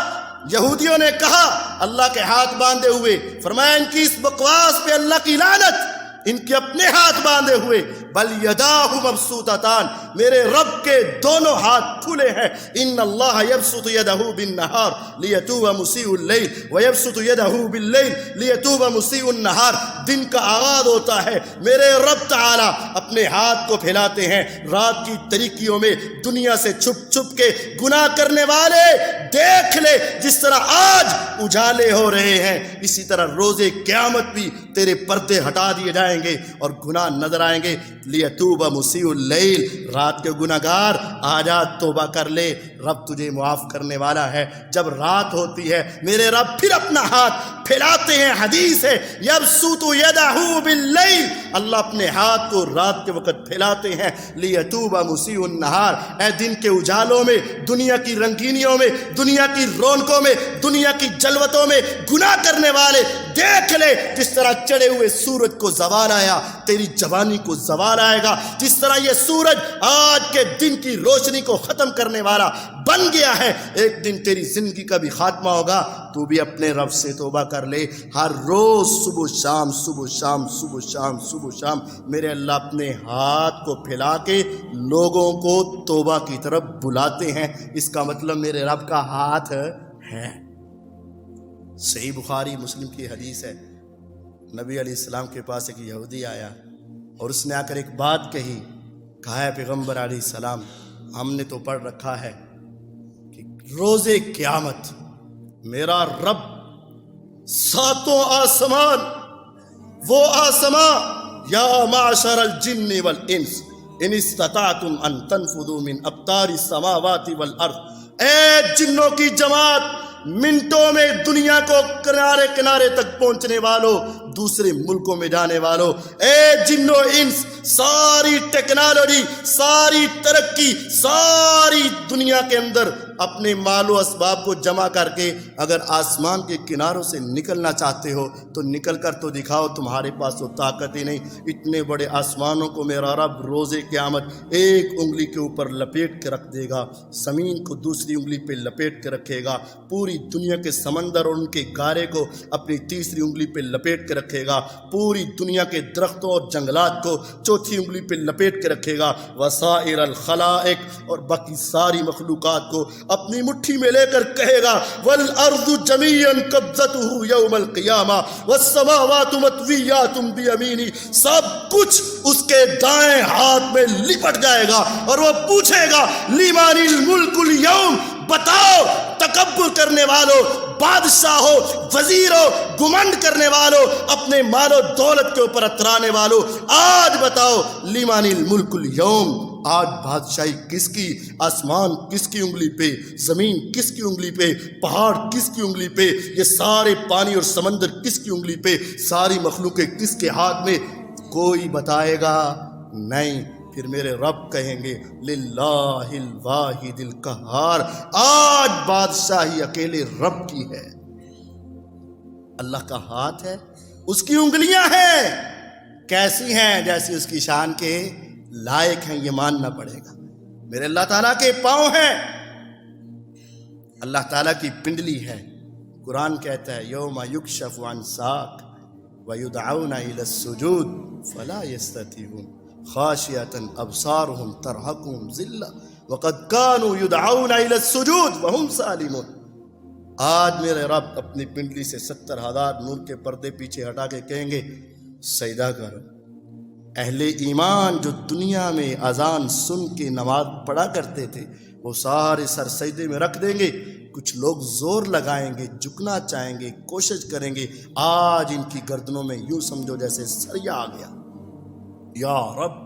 یہودیوں نے کہا اللہ کے ہاتھ باندھے ہوئے، فرمایا ان کی اس بکواس پہ اللہ کی لعنت، ان کے اپنے ہاتھ باندھے ہوئے۔ بل یداہ مبسوطتان، میرے رب کے دونوں ہاتھ کھلے ہیں۔ ان اللہ یبسط یدہ بالنہار لیتوب مسیء اللیل ویبسط یدہ باللیل لیتوب مسیء النہار۔ دن کا آغاز ہوتا ہے، میرے رب تعالی اپنے ہاتھ کو پھیلاتے ہیں رات کی تاریکیوں میں، دنیا سے چھپ چھپ کے گناہ کرنے والے دیکھ لے۔ جس طرح آج اجالے ہو رہے ہیں اسی طرح روز قیامت بھی تیرے پردے ہٹا دیے جائیں گے اور گناہ نظر آئیں گے۔ لیتوب مسیء اللیل، رات کے گناہگار آجا توبہ کر لے، رب تجھے معاف کرنے والا ہے۔ جب رات ہوتی ہے میرے رب پھر اپنا ہاتھ پھیلاتے ہیں، حدیث ہے یبسط یدہ باللیل، اللہ اپنے ہاتھ کو رات کے وقت پھیلاتے ہیں۔ لیتوب مسیء النہار، اے دن کے اجالوں میں، دنیا کی رنگینیوں میں، دنیا کی رونقوں میں، دنیا کی جلوتوں میں گناہ کرنے والے دیکھ لے، جس طرح چڑھے ہوئے سورج کو زوال آیا تیری جوانی کو زوال آئے گا، جس طرح یہ سورج آج کے دن کی روشنی کو ختم کرنے والا بن گیا ہے، ایک دن تیری زندگی کا بھی خاتمہ ہوگا۔ تو بھی اپنے رب سے توبہ کر لے، ہر روز صبح شام صبح شام صبح شام صبح شام میرے اللہ اپنے ہاتھ کو پھیلا کے لوگوں کو توبہ کی طرف بلاتے ہیں۔ اس کا مطلب میرے رب کا ہاتھ ہے۔ صحیح بخاری مسلم کی حدیث ہے، نبی علیہ السلام کے پاس ایک یہودی آیا اور اس نے آ کر ایک بات کہی، کہا ہے پیغمبر علیہ السلام ہم نے تو پڑھ رکھا ہے کہ روز قیامت میرا رب 7 آسمان، وہ آسمان، یا معشر الجن والانس ان استطعتم ان تنفذوا من اقطار السماوات والارض، اے جنوں کی جماعت، منٹوں میں دنیا کو کنارے کنارے تک پہنچنے والوں، دوسرے ملکوں میں جانے والوں، اے جن و انس، ساری ٹیکنالوجی، ساری ترقی، ساری دنیا کے اندر اپنے مال و اسباب کو جمع کر کے اگر آسمان کے کناروں سے نکلنا چاہتے ہو تو نکل کر تو دکھاؤ، تمہارے پاس تو طاقت ہی نہیں۔ اتنے بڑے آسمانوں کو میرا رب روز قیامت ایک انگلی کے اوپر لپیٹ کے رکھ دے گا، زمین کو دوسری انگلی پہ لپیٹ کے رکھے گا، پوری دنیا کے سمندر اور ان کے گارے کو اپنی تیسری انگلی پہ لپیٹ کے رکھے گا, پوری دنیا کے درختوں اور جنگلات کو چوتھی انگلی پہ لپیٹ کے رکھے گا, وسائر الخلائق, اور باقی ساری مخلوقات کو اپنی مٹھی میں لے کر کہے گا والارض جمیعا قبضته یوم القیامہ والسماوات مطویات بیمینی, سب کچھ اس کے دائیں ہاتھ میں لپٹ جائے گا اور وہ پوچھے گا لمن الملک اليوم, بتاؤ تکبر کرنے والوں, بادشاہ ہو, وزیر ہو, گمنڈ کرنے والوں, اپنے مال و دولت کے اوپر اترانے والوں, آج بتاؤ لمن الملک اليوم, آج بادشاہی کس کی؟ آسمان کس کی انگلی پہ, زمین کس کی انگلی پہ, پہاڑ کس کی انگلی پہ, یہ سارے پانی اور سمندر کس کی انگلی پہ, ساری مخلوقیں کس کے ہاتھ میں؟ کوئی بتائے گا نہیں. پھر میرے رب کہیں گے للہ الواحد القہار, آج بادشاہی اکیلے رب کی ہے. اللہ کا ہاتھ ہے, اس کی انگلیاں ہیں, کیسی ہیں؟ جیسی اس کی شان کے لائق ہیں, یہ ماننا پڑے گا. میرے اللہ تعالیٰ کے پاؤں ہیں, اللہ تعالیٰ کی پنڈلی ہے. قرآن کہتا ہے یوم یکشف عن ساق ویدعون الی السجود فلا یستطیعون خاشعۃ ابصارهم ترہقهم ذلہ وقد كانوا يدعون الى السجود وهم سالمون. آج میرے رب اپنی پنڈلی سے 70,000 نور کے پردے پیچھے ہٹا کے کہیں گے سجدہ کرو. اہل ایمان جو دنیا میں اذان سن کے نماز پڑھا کرتے تھے وہ سارے سر سجدے میں رکھ دیں گے. کچھ لوگ زور لگائیں گے, جھکنا چاہیں گے, کوشش کریں گے. آج ان کی گردنوں میں یوں سمجھو جیسے سریا آ گیا. یا رب,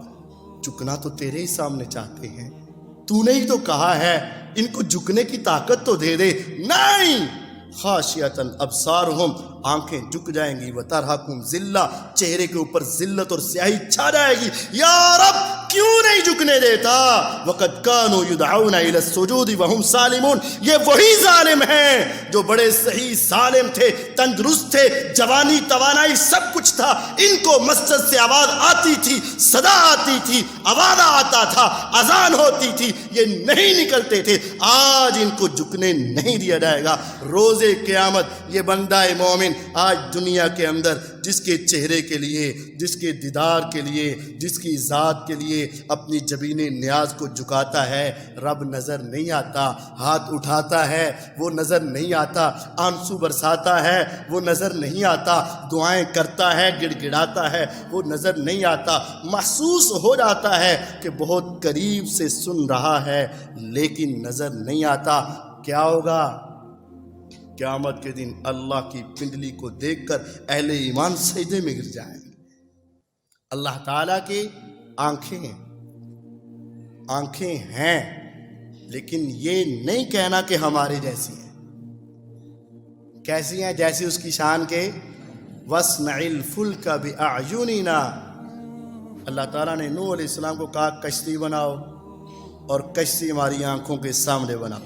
جھکنا تو تیرے ہی سامنے چاہتے ہیں, تو نے ہی تو کہا ہے ان کو جھکنے کی طاقت تو دے دے. نہیں, خاشعۃ ابصارهم, آنکھیں جھک جائیں گی, وترہقهم ذلہ, چہرے کے اوپر ذلت اور سیاہی چھا جائے گی. یا رب کیوں نہیں جھکنے دیتا؟ وقد كانوا يدعون الى السجود وهم سالمون. یہ وہی ظالم ہیں جو بڑے صحیح سالم تھے, تندرست تھے, جوانی توانائی سب کچھ تھا, ان کو مسجد سے آواز آتی تھی, صدا آتی تھی, آوازہ آتا تھا, اذان ہوتی تھی, یہ نہیں نکلتے تھے. آج ان کو جھکنے نہیں دیا جائے گا. روز قیامت یہ بندہ مومن آج دنیا کے اندر جس کے چہرے کے لیے, جس کے دیدار کے لیے, جس کی ذات کے لیے اپنی جبین نیاز کو جھکاتا ہے, رب نظر نہیں آتا. ہاتھ اٹھاتا ہے وہ نظر نہیں آتا, آنسو برساتا ہے وہ نظر نہیں آتا, دعائیں کرتا ہے, گڑ گڑاتا ہے وہ نظر نہیں آتا. محسوس ہو جاتا ہے کہ بہت قریب سے سن رہا ہے لیکن نظر نہیں آتا. کیا ہوگا؟ قیامت کے دن اللہ کی پنڈلی کو دیکھ کر اہل ایمان سجدے میں گر جائیں گے. اللہ تعالیٰ کی آنکھیں ہیں لیکن یہ نہیں کہنا کہ ہمارے جیسی ہیں. کیسی ہیں؟ جیسی اس کی شان کے وَاصْنَعِ الْفُلْكَ بِأَعْيُنِنَا. اللہ تعالیٰ نے نوح علیہ السلام کو کہا کشتی بناؤ, اور کشتی ہماری آنکھوں کے سامنے بناؤ.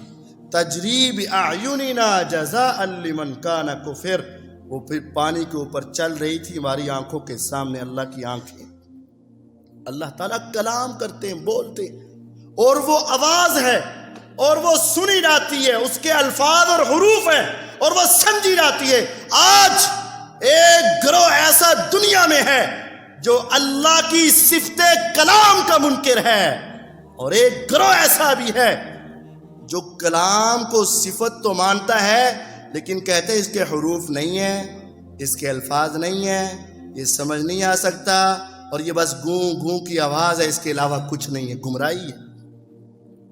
تجری بأعیننا جزاء لمن کان کفر, وہ پھر پانی کے اوپر چل رہی تھی ہماری آنکھوں کے سامنے. اللہ کی آنکھیں. اللہ تعالیٰ کلام کرتے ہیں, بولتے ہیں, اور وہ آواز ہے اور وہ سنی جاتی ہے, اس کے الفاظ اور حروف ہیں اور وہ سمجھی جاتی ہے. آج ایک گروہ ایسا دنیا میں ہے جو اللہ کی صفت کلام کا منکر ہے, اور ایک گروہ ایسا بھی ہے جو کلام کو صفت تو مانتا ہے لیکن کہتے ہیں اس کے حروف نہیں ہیں, اس کے الفاظ نہیں ہیں, یہ سمجھ نہیں آ سکتا, اور یہ بس گوں گوں کی آواز ہے, اس کے علاوہ کچھ نہیں ہے.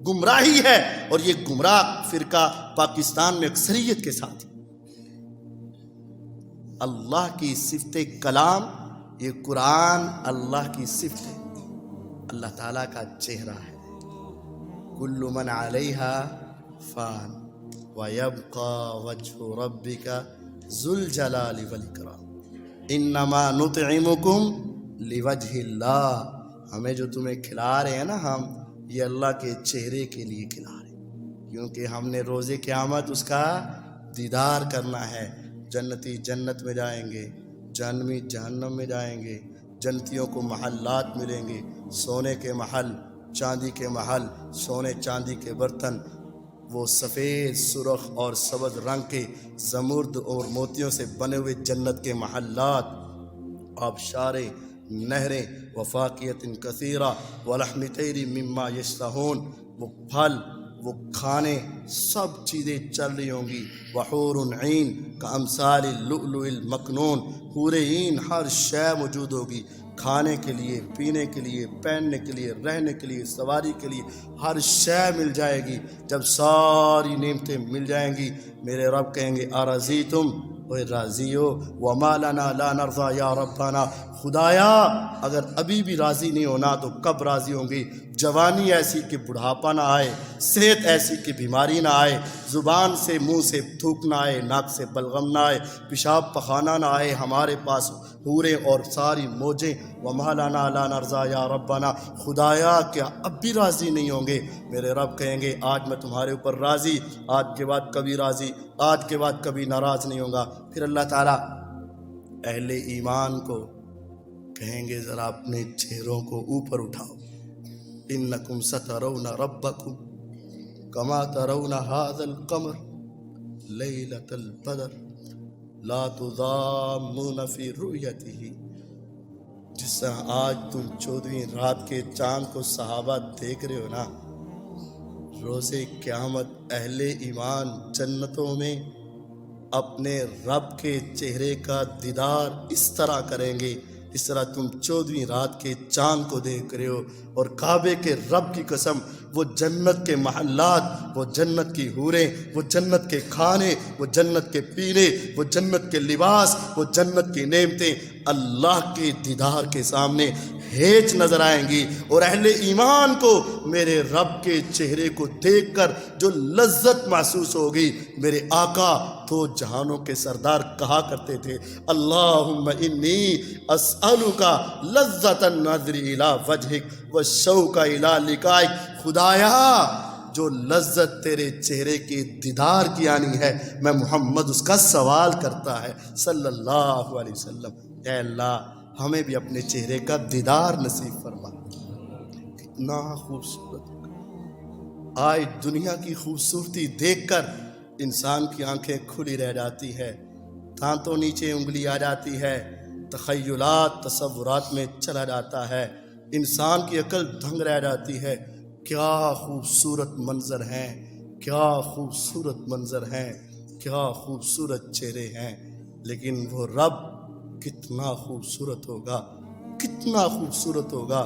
گمراہی ہے, اور یہ گمراہ فرقہ پاکستان میں اکثریت کے ساتھ. اللہ کی صفت کلام, یہ قرآن اللہ کی صفت ہے, اللہ تعالیٰ کا چہرہ ہے. کل من علیہا فان ویبقى وجہ ربک ذو الجلال والاکرام انما نطعمکم لوجہ اللہ. ہمیں جو تمہیں کھلا رہے ہیں نا, ہم یہ اللہ کے چہرے کے لیے کھلا رہے ہیں, کیونکہ ہم نے روز قیامت اس کا دیدار کرنا ہے. جنتی جنت میں جائیں گے, جہنمی جہنم میں جائیں گے. جنتیوں کو محلات ملیں گے, سونے کے محل, چاندی کے محل, سونے چاندی کے برتن, وہ سفید سرخ اور سبز رنگ کے زمرد اور موتیوں سے بنے ہوئے جنت کے محلات. آبشاریں، نہریں، وفاقیت کثیرہ ولحم طیر مما یشتہون، وہ پھل، وہ کھانے، سب چیزیں چل رہی ہوں گی. وحور عین کامثال اللؤلؤ المکنون، حور عین ہر شے موجود ہوگی، کھانے کے لیے، پینے کے لیے، پہننے کے لیے، رہنے کے لیے، سواری کے لیے، ہر شے مل جائے گی. جب ساری نعمتیں مل جائیں گی میرے رب کہیں گے ارضیتم، وہ راضی ہو؟ وما لنا لا نرضى یا ربنا، خدایا اگر ابھی بھی راضی نہیں ہونا تو کب راضی ہوں گی؟ جوانی ایسی کہ بڑھاپا نہ آئے، صحت ایسی کہ بیماری نہ آئے، زبان سے منہ سے تھوک نہ آئے، ناک سے بلغم نہ آئے، پیشاب پخانہ نہ آئے، ہمارے پاس حوریں اور ساری موجیں. وما لنا لا نرضى یا ربنا، خدایا کیا اب بھی راضی نہیں ہوں گے؟ میرے رب کہیں گے آج میں تمہارے اوپر راضی، آج کے بعد کبھی راضی، آج کے بعد کبھی ناراض نہیں ہوں گا. پھر اللہ تعالیٰ اہل ایمان کو کہیں گے ذرا اپنے چہروں کو اوپر اٹھاؤ. انکم سترون ربکم کما ترون ھذا القمر لیلۃ البدر لا تضامون فی رؤیتہ. جس طرح آج تم 14ویں رات کے چاند کو صحابہ دیکھ رہے ہو نا، روز قیامت اہل ایمان جنتوں میں اپنے رب کے چہرے کا دیدار اس طرح کریں گے اس طرح تم 14ویں رات کے چاند کو دیکھ رہے ہو. اور کعبے کے رب کی قسم، وہ جنت کے محلات، وہ جنت کی حوریں، وہ جنت کے کھانے، وہ جنت کے پینے، وہ جنت کے لباس، وہ جنت کی نعمتیں اللہ کے دیدار کے سامنے ہیچ نظر آئیں گی. اور اہل ایمان کو میرے رب کے چہرے کو دیکھ کر جو لذت محسوس ہوگی، میرے آقا تو جہانوں کے سردار کہا کرتے تھے اللہم انی اسألک لذت النظر الی وجہک والشوق الی لقائک. خدایا جو لذت تیرے چہرے کے دیدار کی آنی ہے میں محمد اس کا سوال کرتا ہے صلی اللہ علیہ وسلم. اے اللہ ہمیں بھی اپنے چہرے کا دیدار نصیب فرما. کتنا خوبصورت ہوگا. آج دنیا کی خوبصورتی دیکھ کر انسان کی آنکھیں کھلی رہ جاتی ہے، دانتوں نیچے انگلی آ جاتی ہے، تخیلات تصورات میں چلا جاتا ہے، انسان کی عقل دھنگ رہ جاتی ہے. کیا خوبصورت منظر ہیں، کیا خوبصورت منظر ہیں، کیا خوبصورت چہرے ہیں. لیکن وہ رب کتنا خوبصورت ہوگا، کتنا خوبصورت ہوگا،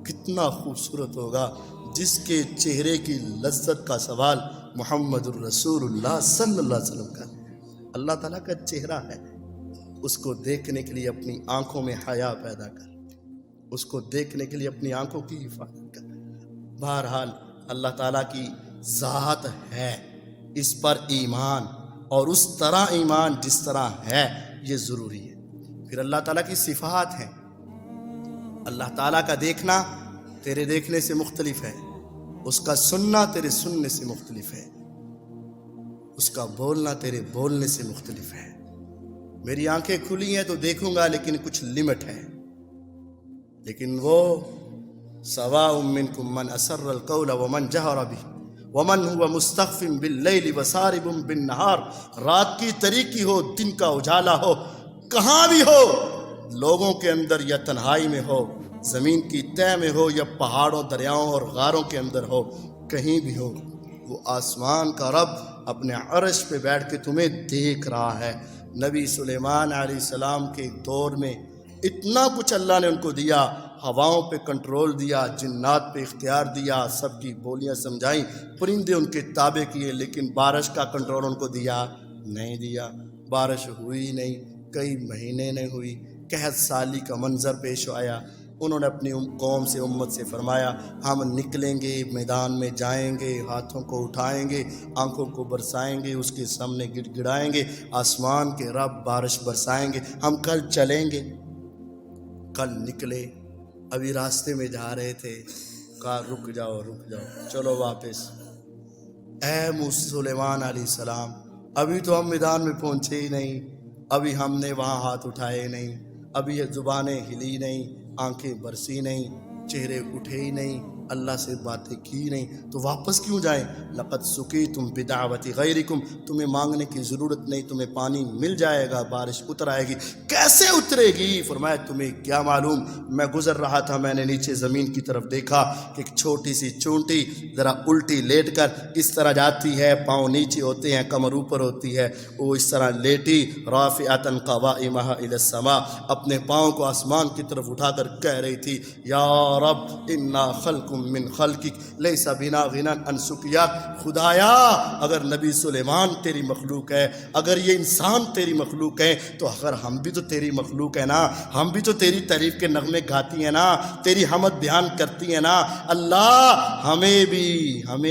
کتنا خوبصورت ہوگا جس کے چہرے کی لذت کا سوال محمد الرسول اللہ صلی اللہ علیہ وسلم کا. اللہ تعالیٰ کا چہرہ ہے، اس کو دیکھنے کے لیے اپنی آنکھوں میں حیا پیدا کر، اس کو دیکھنے کے لیے اپنی آنکھوں کی حفاظت کر. بہرحال اللہ تعالیٰ کی ذات ہے، اس پر ایمان، اور اس طرح ایمان جس طرح ہے یہ ضروری ہے. پھر اللہ تعالیٰ کی صفات ہیں. اللہ تعالیٰ کا دیکھنا تیرے دیکھنے سے مختلف ہے، اس کا سننا تیرے سننے سے مختلف ہے، اس کا بولنا تیرے بولنے سے مختلف ہے. میری آنکھیں کھلی ہیں تو دیکھوں گا لیکن کچھ لمٹ ہے. لیکن وہ سواء منکم من اسر القول ومن جہر بہ ومن هو مستخف باللیل وسارب بالنہار. رات کی تاریکی ہو، دن کا اجالا ہو، کہاں بھی ہو، لوگوں کے اندر یا تنہائی میں ہو، زمین کی تہ میں ہو یا پہاڑوں دریاؤں اور غاروں کے اندر ہو، کہیں بھی ہو، وہ آسمان کا رب اپنے عرش پہ بیٹھ کے تمہیں دیکھ رہا ہے. نبی سلیمان علیہ السلام کے دور میں اتنا کچھ اللہ نے ان کو دیا، ہواؤں پہ کنٹرول دیا، جنات پہ اختیار دیا، سب کی بولیاں سمجھائیں، پرندے ان کے تابع کیے، لیکن بارش کا کنٹرول ان کو دیا نہیں دیا. بارش ہوئی نہیں، کئی مہینے نہیں ہوئی، قحط سالی کا منظر پیش آیا. انہوں نے اپنی قوم سے، امت سے فرمایا ہم نکلیں گے، میدان میں جائیں گے، ہاتھوں کو اٹھائیں گے، آنکھوں کو برسائیں گے، اس کے سامنے گڑ گڑائیں گے، آسمان کے رب بارش برسائیں گے، ہم کل چلیں گے. کل نکلے، ابھی راستے میں جا رہے تھے، کہا رک جاؤ رک جاؤ، چلو واپس. اے سلیمان علیہ السلام، ابھی تو ہم میدان میں پہنچے ہی نہیں، ابھی ہم نے وہاں ہاتھ اٹھائے نہیں، ابھی یہ زبانیں ہلی نہیں، آنکھیں برسی نہیں، چہرے اٹھے ہی نہیں، اللہ سے باتیں کی نہیں تو واپس کیوں جائیں؟ لقد سقیتم بدعوت غیرکم، تمہیں مانگنے کی ضرورت نہیں، تمہیں پانی مل جائے گا، بارش اتر آئے گی۔ کیسے اترے گی؟ فرمایا تمہیں کیا معلوم، میں گزر رہا تھا، میں نے نیچے زمین کی طرف دیکھا کہ ایک چھوٹی سی چونٹی ذرا الٹی لیٹ کر اس طرح جاتی ہے، پاؤں نیچے ہوتے ہیں، کمر اوپر ہوتی ہے، وہ اس طرح لیٹی رافعۃ قوائمہا الی السماء، اپنے پاؤں کو آسمان کی طرف اٹھا کر کہہ رہی تھی یا رب انا خلق من خلقک لیس بنا غنی عن سقیاک۔ خدایا اگر نبی سلیمان تیری مخلوق ہے، اگر یہ انسان تیری مخلوق ہے، تو اگر ہم بھی تو تیری مخلوق ہے نا، ہم بھی تو تیری تعریف کے نغمے گاتی ہیں نا، تیری حمد بیان کرتی ہیں نا، اللہ ہمیں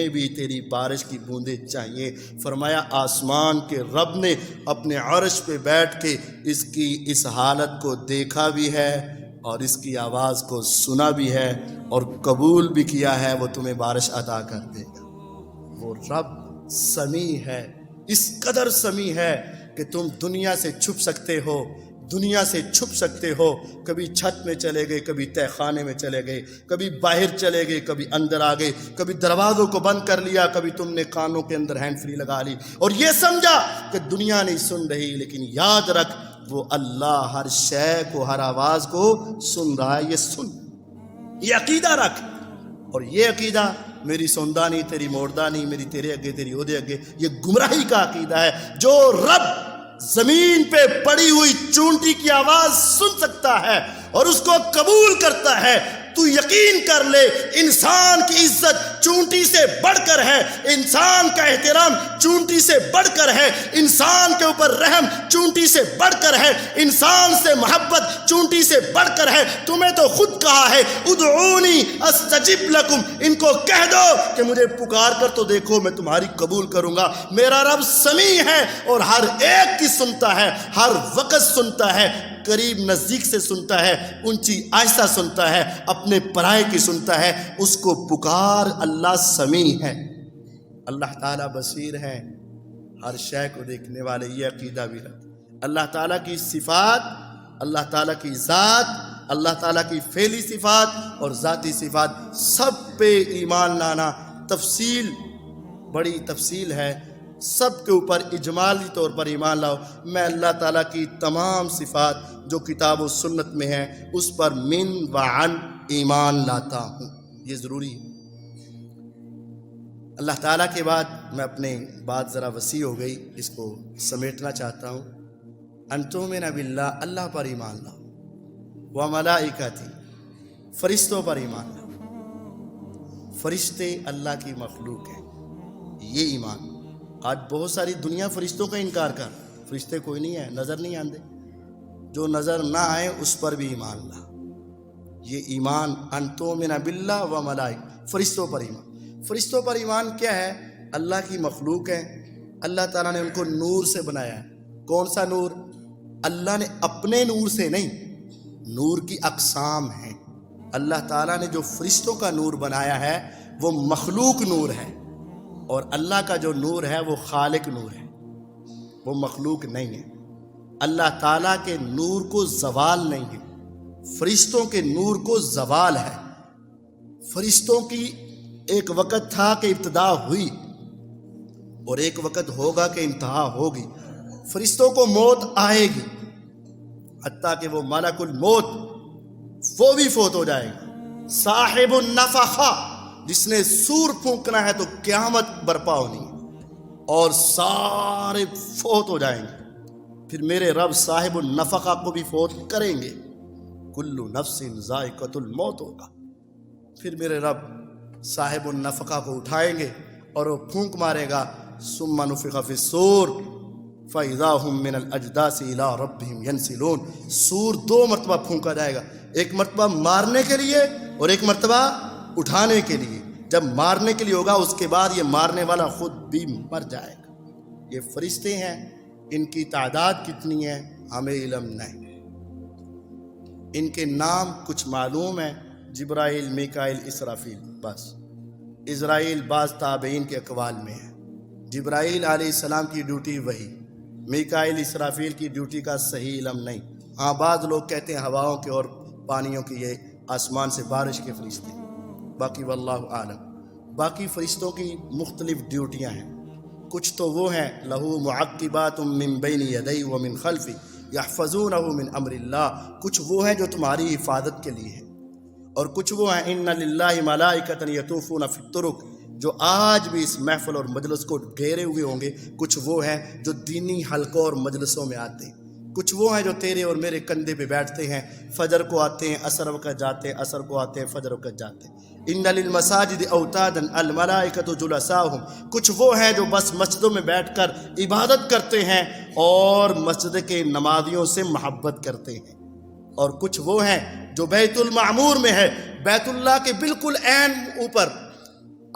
بھی تیری بارش کی بوندیں چاہیے۔ فرمایا آسمان کے رب نے اپنے عرش پہ بیٹھ کے اس کی اس حالت کو دیکھا بھی ہے اور اس کی آواز کو سنا بھی ہے اور قبول بھی کیا ہے، وہ تمہیں بارش عطا کر دے گا۔ وہ رب سمیع ہے، اس قدر سمیع ہے کہ تم دنیا سے چھپ سکتے ہو، دنیا سے چھپ سکتے ہو، کبھی چھت میں چلے گئے، کبھی تہ خانے میں چلے گئے، کبھی باہر چلے گئے، کبھی اندر آ گئے، کبھی دروازوں کو بند کر لیا، کبھی تم نے کانوں کے اندر ہینڈ فری لگا لی اور یہ سمجھا کہ دنیا نہیں سن رہی، لیکن یاد رکھ وہ اللہ ہر شے کو، ہر آواز کو سن رہا ہے، یہ سن، یہ عقیدہ رکھ۔ اور یہ عقیدہ میری سندا نہیں، تیری موڑدا نہیں، میری تیرے اگے تیری اودے اگے، یہ گمراہی کا عقیدہ ہے۔ جو رب زمین پہ پڑی ہوئی چونٹی کی آواز سن سکتا ہے اور اس کو قبول کرتا ہے، تو یقین کر لے انسان کی عزت چونٹی سے بڑھ کر ہے، انسان کا احترام چونٹی سے بڑھ کر ہے، انسان کے اوپر رحم چونٹی سے بڑھ کر ہے، انسان سے محبت چونٹی سے بڑھ کر ہے۔ تمہیں تو خود کہا ہے ادعونی استجب لکم، ان کو کہہ دو کہ مجھے پکار کر تو دیکھو، میں تمہاری قبول کروں گا۔ میرا رب سمیع ہے اور ہر ایک کی سنتا ہے، ہر وقت سنتا ہے، قریب نزدیک سے سنتا ہے، اونچی آہستہ سنتا ہے، اپنے پرائے کی سنتا ہے، اس کو پکار۔ اللہ سمیع ہے، اللہ تعالیٰ بصیر ہے، ہر شے کو دیکھنے والے، یہ عقیدہ بھی رکھ۔ اللہ تعالیٰ کی صفات، اللہ تعالیٰ کی ذات، اللہ تعالیٰ کی فعلی صفات اور ذاتی صفات، سب پہ ایمان لانا تفصیل، بڑی تفصیل ہے، سب کے اوپر اجمالی طور پر ایمان لاؤ۔ میں اللہ تعالیٰ کی تمام صفات جو کتاب و سنت میں ہیں اس پر من و عن ایمان لاتا ہوں، یہ ضروری ہے۔ اللہ تعالیٰ کے بعد میں اپنے بات ذرا وسیع ہو گئی، اس کو سمیٹنا چاہتا ہوں۔ ان تؤمن باللہ، اللہ پر ایمان لاؤ، و ملائکتی، فرشتوں پر ایمان لاؤ۔ فرشتے اللہ کی مخلوق ہیں، یہ ایمان۔ آج بہت ساری دنیا فرشتوں کا انکار کر، فرشتے کوئی نہیں ہے، نظر نہیں آندے، جو نظر نہ آئے اس پر بھی ایمان لا، یہ ایمان۔ ان تؤمن باللہ و ملائکہ، فرشتوں پر ایمان۔ فرشتوں پر ایمان کیا ہے؟ اللہ کی مخلوق ہے، اللہ تعالیٰ نے ان کو نور سے بنایا ہے۔ کون سا نور؟ اللہ نے اپنے نور سے نہیں، نور کی اقسام ہیں۔ اللہ تعالیٰ نے جو فرشتوں کا نور بنایا ہے وہ مخلوق نور ہے، اور اللہ کا جو نور ہے وہ خالق نور ہے، وہ مخلوق نہیں ہے۔ اللہ تعالیٰ کے نور کو زوال نہیں ہے، فرشتوں کے نور کو زوال ہے۔ فرشتوں کی ایک وقت تھا کہ ابتدا ہوئی اور ایک وقت ہوگا کہ انتہا ہوگی۔ فرشتوں کو موت آئے گی، حتیٰ کہ وہ ملک الموت وہ بھی فوت ہو جائے گا۔ صاحب النفخہ، جس نے سور پھونکنا ہے تو قیامت برپا ہونی ہے اور سارے فوت ہو جائیں گے۔ پھر میرے رب صاحب النفخہ کو بھی فوت کریں گے، کل نفس ذائقۃ الموت ہوگا۔ پھر میرے رب صاحب النفخہ کو اٹھائیں گے اور وہ پھونک مارے گا، ثم نفخ فی الصور فاذا هم من الاجداث الى ربهم ينسلون۔ سور 2 مرتبہ پھونکا جائے گا، ایک مرتبہ مارنے کے لیے اور ایک مرتبہ اٹھانے کے لیے۔ جب مارنے کے لیے ہوگا اس کے بعد یہ مارنے والا خود بھی مر جائے گا۔ یہ فرشتے ہیں، ان کی تعداد کتنی ہے ہمیں علم نہیں، ان کے نام کچھ معلوم ہیں، جبرائیل، میکائیل، اسرافیل، بس۔ اسرائیل بعض تابعین کے اقوال میں ہے، جبرائیل علیہ السلام کی ڈیوٹی وہی، میکائیل، اسرافیل کی ڈیوٹی کا صحیح علم نہیں۔ ہاں بعض لوگ کہتے ہیں ہواؤں کے اور پانیوں کی، یہ آسمان سے بارش کے فرشتے، باقی واللہ عالم۔ باقی فرشتوں کی مختلف ڈیوٹیاں ہیں، کچھ تو وہ ہیں لہو معقبات من بین یدی ومن خلفی یحفظونہ من امر اللہ، کچھ وہ ہیں جو تمہاری حفاظت کے لیے ہیں، اور کچھ وہ ہیں ان للہ ملائکۃ یطوفون فی الطرق، جو آج بھی اس محفل اور مجلس کو گھیرے ہوئے ہوں گے، کچھ وہ ہیں جو دینی حلقوں اور مجلسوں میں آتے ہیں، کچھ وہ ہیں جو تیرے اور میرے کندھے پہ بیٹھتے ہیں، فجر کو آتے ہیں، عصر وقت جاتے ہیں، عصر کو آتے ہیں، فجر وقت جاتے ہیں۔ ان للمساجد اوتادا الملائکۃ جلساؤہم، کچھ وہ ہیں جو بس مسجدوں میں بیٹھ کر عبادت کرتے ہیں اور مسجد کے نمازیوں سے محبت کرتے ہیں، اور کچھ وہ ہیں جو بیت المعمور میں ہے، بیت اللہ کے بالکل عین اوپر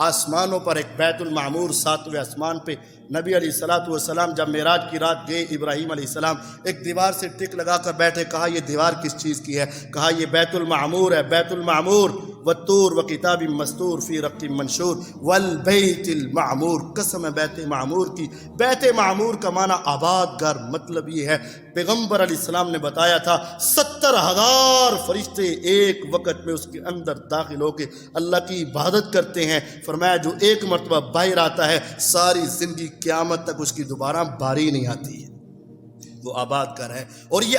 آسمانوں پر ایک بیت المعمور 7ویں آسمان پہ نبی علیہ الصلوۃ والسلام جب معراج کی رات گئے، ابراہیم علیہ السلام ایک دیوار سے ٹک لگا کر بیٹھے، کہا یہ دیوار کس چیز کی ہے؟ کہا یہ بیت المعمور ہے، بیت المعمور والطور وکتاب مستور فی رق منشور والبیت المعمور، قسم ہے بیت معمور کی۔ بیت معمور کا معنی آباد گھر، مطلب یہ ہے پیغمبر علیہ السلام نے بتایا تھا 70,000 فرشتے ایک وقت میں اس کے اندر داخل ہو کے اللہ کی عبادت کرتے ہیں۔ فرمایا جو ایک مرتبہ باہر آتا ہے ساری زندگی قیامت تک اس کی دوبارہ باری نہیں آتی ہے، وہ آباد گھر ہے۔ اور یہ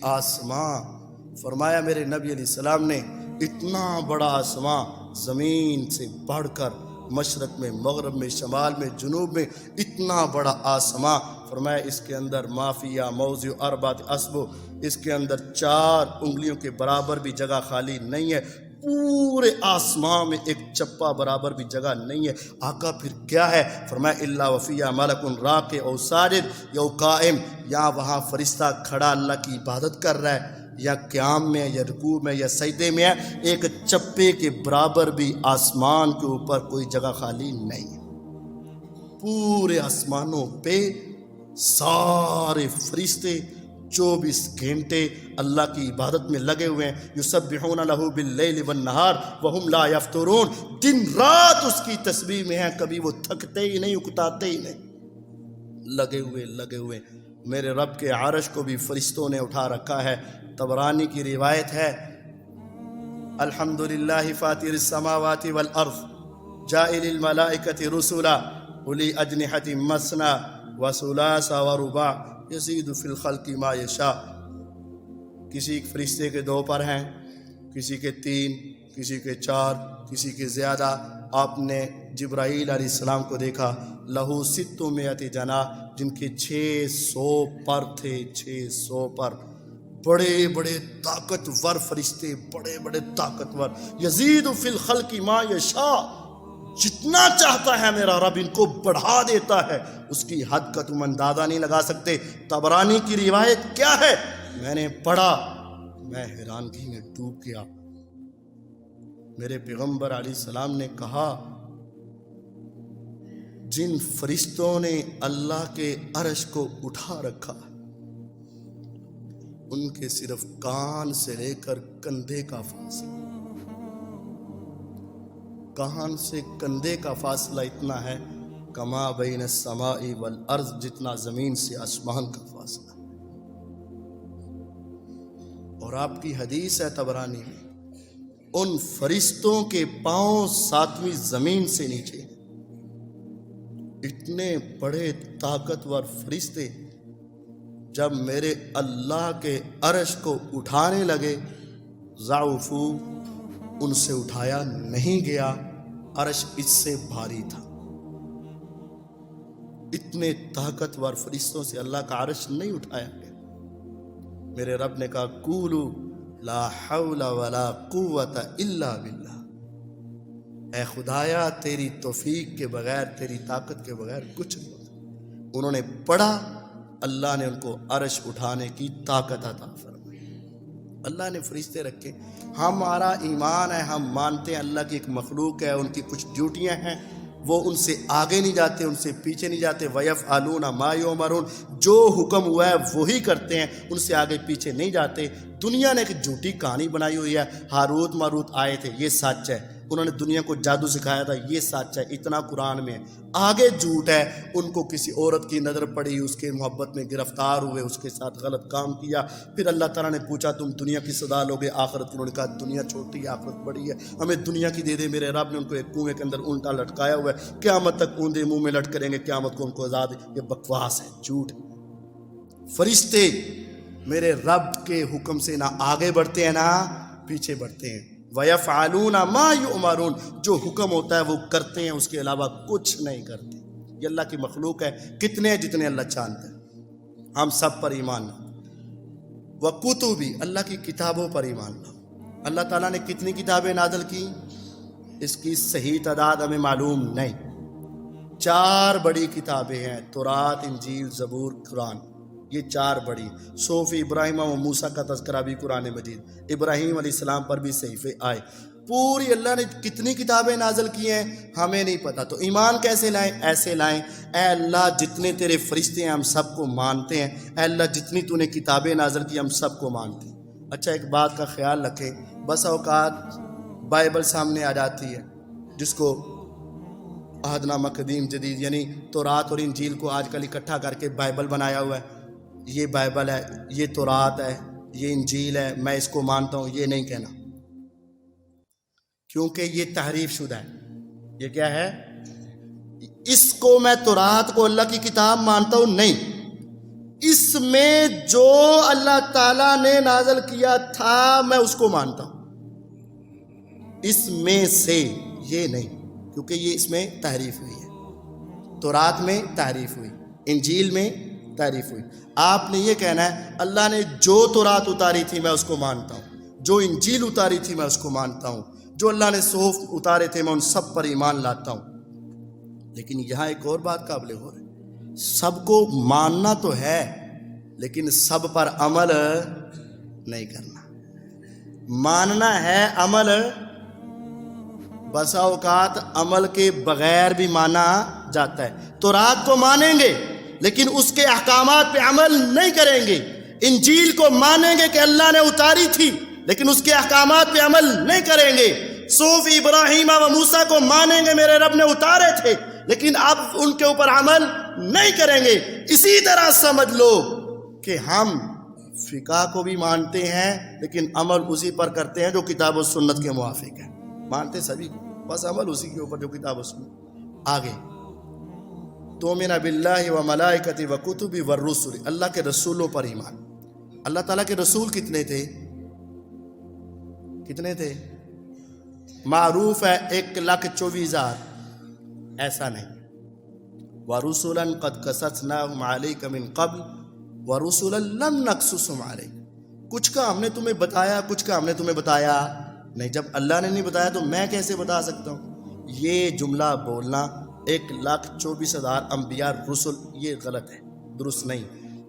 آسمان فرمایا میرے نبی علیہ السلام نے اتنا بڑا آسمان، زمین سے بڑھ کر مشرق میں، مغرب میں، شمال میں، جنوب میں اتنا بڑا آسمان، فرمایا اس کے اندر مافیا موضع اربعۃ اصبع، اس کے اندر 4 انگلیوں کے برابر بھی جگہ خالی نہیں ہے، پورے آسمان میں ایک چپا برابر بھی جگہ نہیں ہے۔ آقا پھر کیا ہے؟ فرمایا الا وفیہ ملک راکع او ساجد یا قائم، یا وہاں فرشتہ کھڑا اللہ کی عبادت کر رہا ہے، یا قیام میں، یا رکوع میں، یا سجدے میں ہے، ایک چپے کے برابر بھی آسمان کے اوپر کوئی جگہ خالی نہیں ہے۔ پورے آسمانوں پہ سارے فرشتے 24 گھنٹے اللہ کی عبادت میں لگے ہوئے ہیں، یسبحون لہ باللیل والنہار وہم لا یفترون، دن رات اس کی تسبیح میں ہیں، کبھی وہ تھکتے ہی نہیں، اکتاتے ہی نہیں، لگے ہوئے۔ میرے رب کے عرش کو بھی فرشتوں نے اٹھا رکھا ہے۔ طبرانی کی روایت ہے الحمدللہ فاطر السماوات والارض جاعل الملائکۃ رسلا اولی اجنحۃ مثنی وثلاث ورباع یزید فی الخلق ما یشاء، کسی فرشتے کے 2 پر ہیں، کسی کے 3، کسی کے 4، کسی کے زیادہ۔ آپ نے جبرائیل علیہ السلام کو دیکھا لہو 600 جناح، جن کے 600 پر تھے، 600 پر، بڑے بڑے طاقتور فرشتے، بڑے بڑے طاقتور۔ یزید فی الخلق ما یشاء، جتنا چاہتا ہے میرا رب ان کو بڑھا دیتا ہے، اس کی حد کا تم اندازہ نہیں لگا سکتے۔ طبرانی کی روایت کیا ہے؟ میں نے پڑھا، میں حیرانگی میں ڈوب گیا۔ میرے پیغمبر علیہ السلام نے کہا جن فرشتوں نے اللہ کے عرش کو اٹھا رکھا ان کے صرف کان سے لے کر کندھے کا فاصلہ، کان سے کندھے کا فاصلہ اتنا ہے کما بین السماء والارض، جتنا زمین سے آسمان کا فاصلہ۔ اور آپ کی حدیث ہے طبرانی میں، ان فرشتوں کے پاؤں 7ویں زمین سے نیچے، اتنے بڑے طاقتور فرشتے جب میرے اللہ کے عرش کو اٹھانے لگے، ضعفو، ان سے اٹھایا نہیں گیا، عرش اس سے بھاری تھا۔ اتنے طاقتور فرشتوں سے اللہ کا عرش نہیں اٹھایا گیا۔ میرے رب نے کہا قولوا لا حول ولا قوت الا باللہ، اے خدایا تیری توفیق کے بغیر، تیری طاقت کے بغیر کچھ نہیں ہوتا۔ انہوں نے پڑھا، اللہ نے ان کو عرش اٹھانے کی طاقت عطا فرمائی۔ اللہ نے فرشتے رکھے۔ ہمارا ایمان ہے، ہم مانتے ہیں اللہ کی ایک مخلوق ہے، ان کی کچھ ڈیوٹیاں ہیں، وہ ان سے آگے نہیں جاتے، ان سے پیچھے نہیں جاتے۔ وَيَفْعَلُونَ مَا يُؤْمَرُونَ، جو حکم ہوا ہے وہی کرتے ہیں، ان سے آگے پیچھے نہیں جاتے۔ دنیا نے ایک جھوٹی کہانی بنائی ہوئی ہے، ہاروت ماروت آئے تھے، یہ سچ ہے۔ انہوں نے دنیا کو جادو سکھایا تھا، یہ سچ ہے، اتنا قرآن میں ہے۔ آگے جھوٹ ہے، ان کو کسی عورت کی نظر پڑی، اس کے محبت میں گرفتار ہوئے، اس کے ساتھ غلط کام کیا، پھر اللہ تعالیٰ نے پوچھا تم دنیا کی سزا لوگے آخرت کی؟ انہوں نے کہا دنیا چھوٹی ہے، آخرت بڑی ہے، ہمیں دنیا کی دے دے۔ میرے رب نے ان کو ایک کنویں کے اندر الٹا لٹکایا ہوا ہے، قیامت تک اوندے منہ میں لٹ کریں گے، قیامت کو ان کو آزاد۔ یہ بکواس ہے، جھوٹ ہے۔ فرشتے میرے رب کے حکم سے نہ آگے بڑھتے ہیں نہ پیچھے بڑھتے ہیں۔ وَيَفْعَلُونَ مَا يُؤْمَرُونَ، جو حکم ہوتا ہے وہ کرتے ہیں، اس کے علاوہ کچھ نہیں کرتے۔ یہ اللہ کی مخلوق ہے، کتنے ہیں جتنے اللہ چاہتا ہے۔ ہم سب پر ایمان لاؤ۔ وَكُتُبِ، اللہ کی کتابوں پر ایمان لاؤ۔ اللہ تعالیٰ نے کتنی کتابیں نازل کی، اس کی صحیح تعداد ہمیں معلوم نہیں۔ 4 بڑی کتابیں ہیں، تورات، انجیل، زبور، قرآن، یہ 4 بڑی۔ صحف ابراہیم و موسیٰ کا تذکرہ بھی قرآن مجید، ابراہیم علیہ السلام پر بھی صحیفے آئے۔ پوری اللہ نے کتنی کتابیں نازل کی ہیں ہمیں نہیں پتہ، تو ایمان کیسے لائیں؟ ایسے لائیں، اے اللہ جتنے تیرے فرشتے ہیں ہم سب کو مانتے ہیں، اے اللہ جتنی تو نے کتابیں نازل کی ہم سب کو مانتے ہیں۔ اچھا ایک بات کا خیال رکھیں، بس اوقات بائبل سامنے آ جاتی ہے، جس کو عہد نامہ قدیم جدید یعنی تورات اور انجیل کو آج کل اکٹھا کر کے بائبل بنایا ہوا ہے۔ یہ بائبل ہے، یہ تورات ہے، یہ انجیل ہے، میں اس کو مانتا ہوں، یہ نہیں کہنا، کیونکہ یہ تحریف شدہ ہے۔ یہ کیا ہے؟ اس کو میں تورات کو اللہ کی کتاب مانتا ہوں نہیں، اس میں جو اللہ تعالیٰ نے نازل کیا تھا میں اس کو مانتا ہوں، اس میں سے یہ نہیں، کیونکہ یہ اس میں تحریف ہوئی ہے۔ تورات میں تحریف ہوئی، انجیل میں تحریف ہوئی۔ آپ نے یہ کہنا ہے اللہ نے جو تورات اتاری تھی میں اس کو مانتا ہوں، جو انجیل اتاری تھی میں اس کو مانتا ہوں، جو اللہ نے صحف اتارے تھے میں ان سب پر ایمان لاتا ہوں۔ لیکن یہاں ایک اور بات قابل غور ہے، سب کو ماننا تو ہے لیکن سب پر عمل نہیں کرنا۔ ماننا ہے، عمل بسا اوقات عمل کے بغیر بھی مانا جاتا ہے۔ تورات کو مانیں گے لیکن اس کے احکامات پہ عمل نہیں کریں گے، انجیل کو مانیں گے کہ اللہ نے اتاری تھی لیکن اس کے احکامات پہ عمل نہیں کریں گے، صحف ابراہیم و موسیٰ کو مانیں گے میرے رب نے اتارے تھے لیکن اب ان کے اوپر عمل نہیں کریں گے۔ اسی طرح سمجھ لو کہ ہم فقہ کو بھی مانتے ہیں لیکن عمل اسی پر کرتے ہیں جو کتاب و سنت کے موافق ہے، مانتے سبھی کو، بس عمل اسی کے اوپر جو کتاب و سنت۔ آگے تومن باللہ و ملائکتی و کتبی و رسول، اللہ کے رسولوں پر ایمان۔ اللہ تعالیٰ کے رسول کتنے تھے؟ کتنے تھے؟ معروف ہے 1,24,000، ایسا نہیں۔ وَرُسُلًا قَدْ قَصَصْنَاهُمْ عَلَيْكَ مِنْ قَبْلُ وَرُسُلًا لَمْ نَقْصُصْهُمْ عَلَيْكَ، کچھ کا ہم نے تمہیں بتایا، کچھ کا ہم نے تمہیں بتایا نہیں۔ جب اللہ نے نہیں بتایا تو میں کیسے بتا سکتا ہوں؟ یہ جملہ بولنا 1,24,000 انبیاء رسل، یہ غلط ہے، درست نہیں۔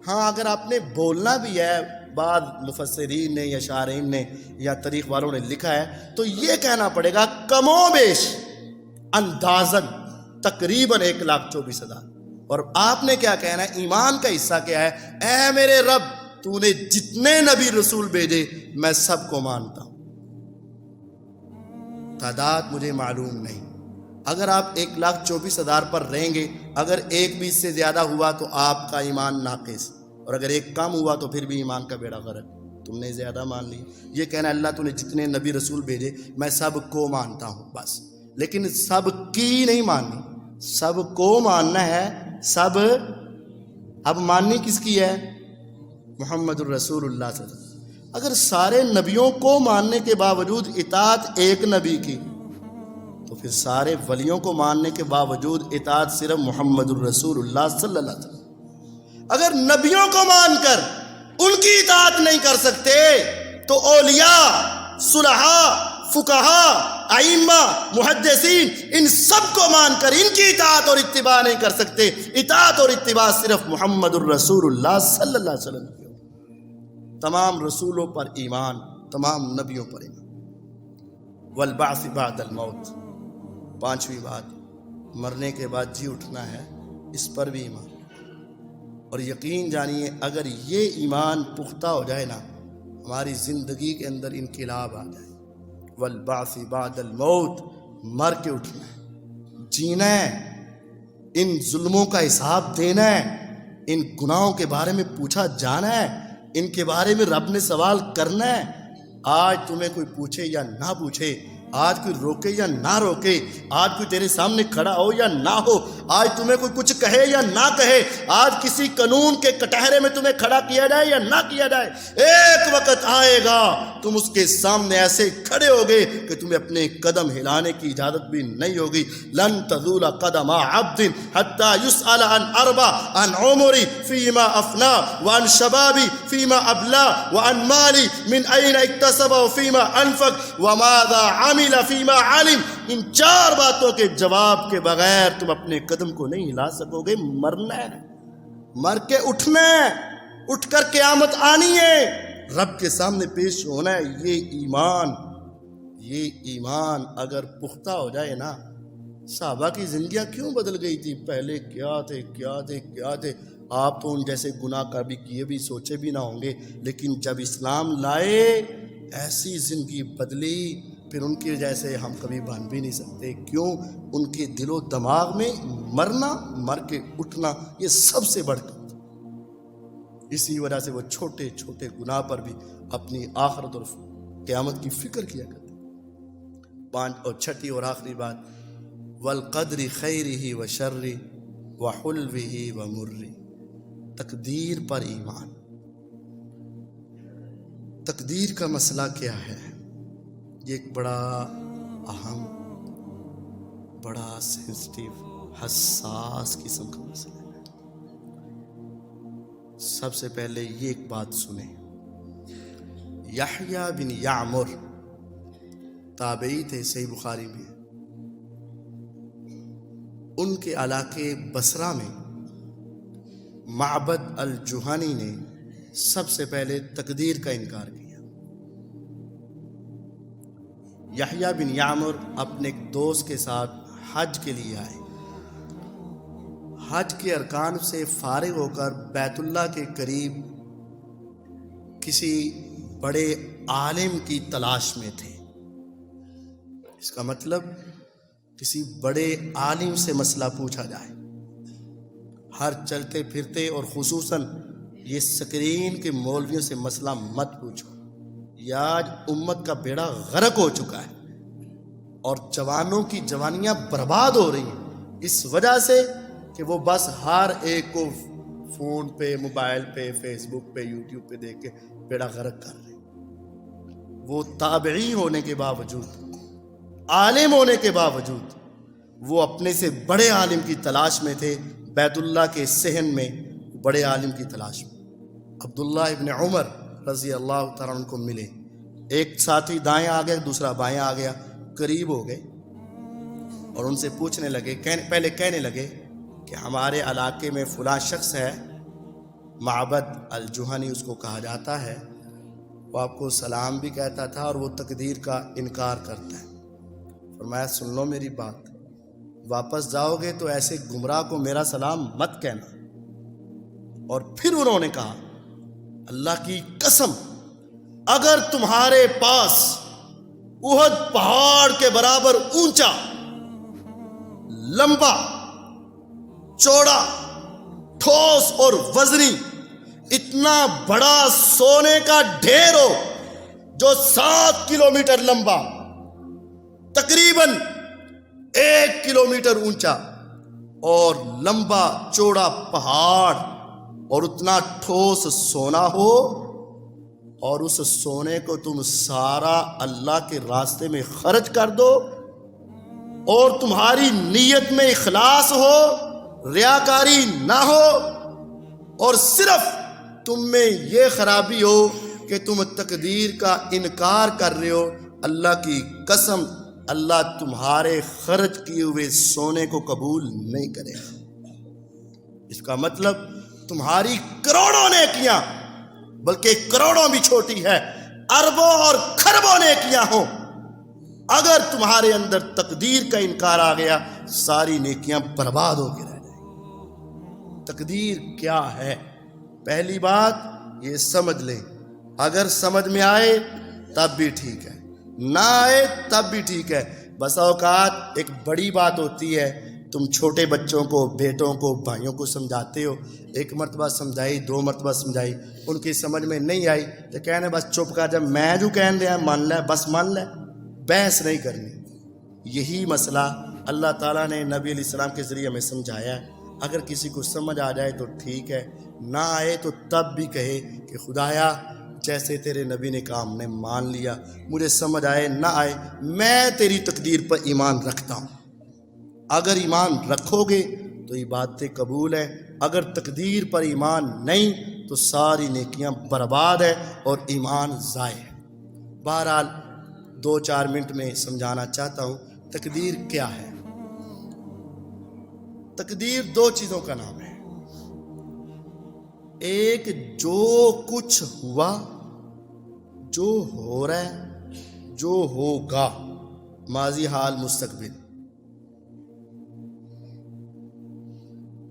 ہاں اگر آپ نے بولنا بھی ہے، بعض مفسرین نے یا شارحین نے یا تاریخ والوں نے لکھا ہے تو یہ کہنا پڑے گا کم و بیش اندازن تقریباً 1,24,000۔ اور آپ نے کیا کہنا ہے؟ ایمان کا حصہ کیا ہے؟ اے میرے رب تو نے جتنے نبی رسول بھیجے میں سب کو مانتا ہوں، تعداد مجھے معلوم نہیں۔ اگر آپ 1,24,000 پر رہیں گے، اگر ایک بھی اس سے زیادہ ہوا تو آپ کا ایمان ناقص، اور اگر ایک کم ہوا تو پھر بھی ایمان کا بیڑا غرق، تم نے زیادہ مان لی۔ یہ کہنا اللہ تو نے جتنے نبی رسول بھیجے میں سب کو مانتا ہوں بس، لیکن سب کی نہیں ماننی، سب کو ماننا ہے، سب۔ اب ماننی کس کی ہے؟ محمد الرسول اللہ صلی اللہ علیہ وسلم۔ اگر سارے نبیوں کو ماننے کے باوجود اطاعت ایک نبی کی تو پھر سارے ولیوں کو ماننے کے باوجود اطاعت صرف محمد الرسول اللہ صلی اللہ علیہ وسلم۔ اگر نبیوں کو مان کر ان کی اطاعت نہیں کر سکتے تو اولیاء، صلحاء، فقہاء، ائمہ، محدثین، ان سب کو مان کر ان کی اطاعت اور اتباع نہیں کر سکتے۔ اطاعت اور اتباع صرف محمد الرسول اللہ صلی اللہ علیہ وسلم کی ہوگی۔ تمام رسولوں پر ایمان، تمام نبیوں پر ایمان۔ والبعث بعد الموت، 5ویں بات، مرنے کے بعد جی اٹھنا ہے، اس پر بھی ایمان۔ اور یقین جانیے اگر یہ ایمان پختہ ہو جائے نا، ہماری زندگی کے اندر انقلاب آ جائے۔ والبعث بعد الموت، مر کے اٹھنا ہے، جینا ہے، ان ظلموں کا حساب دینا ہے، ان گناہوں کے بارے میں پوچھا جانا ہے، ان کے بارے میں رب نے سوال کرنا ہے۔ آج تمہیں کوئی پوچھے یا نہ پوچھے، آج کوئی روکے یا نہ روکے، آج کوئی تیرے سامنے کھڑا ہو یا نہ ہو، آج تمہیں کوئی کچھ کہے یا نہ کہے، آج کسی قانون کے کٹہرے میں تمہیں کھڑا کیا جائے یا نہ کیا جائے، ایک وقت آئے گا تم اس کے سامنے ایسے کھڑے ہوگے کہ تمہیں اپنے قدم ہلانے کی اجازت بھی نہیں ہوگی۔ لن تزول قدم عبد حتى يسأل عن اربع، عن عمری فيما افنا، وعن شبابی فيما ابلا، وعن مالی من اين اکتسب فيما انفق، وماذا عمل فيما علم۔ ان چار باتوں کے جواب کے بغیر تم اپنے قدم کو نہیں ہلا سکو گے۔ مرنا ہے، مر کے اٹھنا ہے، اٹھ کر قیامت آنی ہے، رب کے سامنے پیش ہونا ہے۔ یہ ایمان اگر پختہ ہو جائے نا، صحابہ کی زندگیاں کیوں بدل گئی تھی؟ پہلے کیا تھے۔ آپ تو ان جیسے گناہ کبھی کیے بھی سوچے بھی نہ ہوں گے، لیکن جب اسلام لائے ایسی زندگی بدلی، پھر ان کے جیسے ہم کبھی بن بھی نہیں سکتے۔ کیوں؟ ان کے دل و دماغ میں مرنا، مر کے اٹھنا یہ سب سے بڑھ کر، اسی وجہ سے وہ چھوٹے چھوٹے گناہ پر بھی اپنی آخرت اور قیامت کی فکر کیا کرتے۔ چھٹی اور آخری بات، والقدر خیرہ و شرہ و حلوہ و مرہ، تقدیر پر ایمان۔ تقدیر کا مسئلہ کیا ہے؟ یہ ایک بڑا اہم، بڑا سینسٹیو، حساس قسم کا مسئلہ ہے۔ سب سے پہلے یہ ایک بات سنیں، یحییٰ بن یعمر تابعی تھے، صحیح بخاری میں، ان کے علاقے بصرہ میں معبد الجہنی نے سب سے پہلے تقدیر کا انکار کیا۔ یحییٰ بن یعمر اپنے ایک دوست کے ساتھ حج کے لیے آئے، حج کے ارکان سے فارغ ہو کر بیت اللہ کے قریب کسی بڑے عالم کی تلاش میں تھے۔ اس کا مطلب کسی بڑے عالم سے مسئلہ پوچھا جائے۔ ہر چلتے پھرتے اور خصوصاً یہ سکرین کے مولویوں سے مسئلہ مت پوچھو، یہ آج امت کا بیڑا غرق ہو چکا ہے اور جوانوں کی جوانیاں برباد ہو رہی ہیں، اس وجہ سے کہ وہ بس ہر ایک کو فون پہ، موبائل پہ، فیس بک پہ، یوٹیوب پہ دیکھ کے بیڑا غرق کر رہے ہیں۔ وہ تابعی ہونے کے باوجود، عالم ہونے کے باوجود، وہ اپنے سے بڑے عالم کی تلاش میں تھے۔ بیت اللہ کے صحن میں بڑے عالم کی تلاش میں عبداللہ ابن عمر رضی اللہ تعالیٰ عنہ کو ملے۔ ایک ساتھی دائیں آ گیا، دوسرا بائیں آ گیا، قریب ہو گئے اور ان سے پوچھنے لگے، پہلے کہنے لگے کہ ہمارے علاقے میں فلاں شخص ہے، معبد الجہنی اس کو کہا جاتا ہے، وہ آپ کو سلام بھی کہتا تھا اور وہ تقدیر کا انکار کرتا ہے۔ فرمایا سن لو میری بات، واپس جاؤ گے تو ایسے گمراہ کو میرا سلام مت کہنا۔ اور پھر انہوں نے کہا اللہ کی قسم، اگر تمہارے پاس احد پہاڑ کے برابر اونچا، لمبا، چوڑا، ٹھوس اور وزنی اتنا بڑا سونے کا ڈھیر ہو جو 7 کلومیٹر لمبا، تقریباً 1 کلومیٹر اونچا اور لمبا چوڑا پہاڑ اور اتنا ٹھوس سونا ہو، اور اس سونے کو تم سارا اللہ کے راستے میں خرچ کر دو اور تمہاری نیت میں اخلاص ہو، ریاکاری نہ ہو، اور صرف تم میں یہ خرابی ہو کہ تم تقدیر کا انکار کر رہے ہو، اللہ کی قسم اللہ تمہارے خرچ کیے ہوئے سونے کو قبول نہیں کرے گا۔ اس کا مطلب تمہاری کروڑوں نیکیاں، بلکہ کروڑوں بھی چھوٹی ہے، اربوں اور کھربوں نیکیاں ہوں، اگر تمہارے اندر تقدیر کا انکار آ گیا ساری نیکیاں برباد ہو کے رہ جائیں۔ تقدیر کیا ہے؟ پہلی بات یہ سمجھ لیں، اگر سمجھ میں آئے تب بھی ٹھیک ہے، نہ آئے تب بھی ٹھیک ہے۔ بس اوقات ایک بڑی بات ہوتی ہے، تم چھوٹے بچوں کو، بیٹوں کو، بھائیوں کو سمجھاتے ہو، ایک مرتبہ سمجھائی، 2 مرتبہ سمجھائی، ان کی سمجھ میں نہیں آئی تو کہنے بس چپ کر، جب میں جو کہن دیا مان لے، بس مان لے، بحث نہیں کرنی۔ یہی مسئلہ اللہ تعالیٰ نے نبی علیہ السلام کے ذریعے ہمیں سمجھایا ہے۔ اگر کسی کو سمجھ آ جائے تو ٹھیک ہے، نہ آئے تو تب بھی کہے کہ خدایا جیسے تیرے نبی نے کہا ہم نے مان لیا، مجھے سمجھ آئے نہ آئے میں تیری تقدیر پر ایمان رکھتا ہوں۔ اگر ایمان رکھو گے تو یہ باتیں قبول ہیں، اگر تقدیر پر ایمان نہیں تو ساری نیکیاں برباد ہیں اور ایمان ضائع ہے۔ بہرحال 2-4 منٹ میں سمجھانا چاہتا ہوں تقدیر کیا ہے۔ تقدیر 2 چیزوں کا نام ہے، ایک جو کچھ ہوا، جو ہو رہا ہے، جو ہوگا، ماضی، حال، مستقبل۔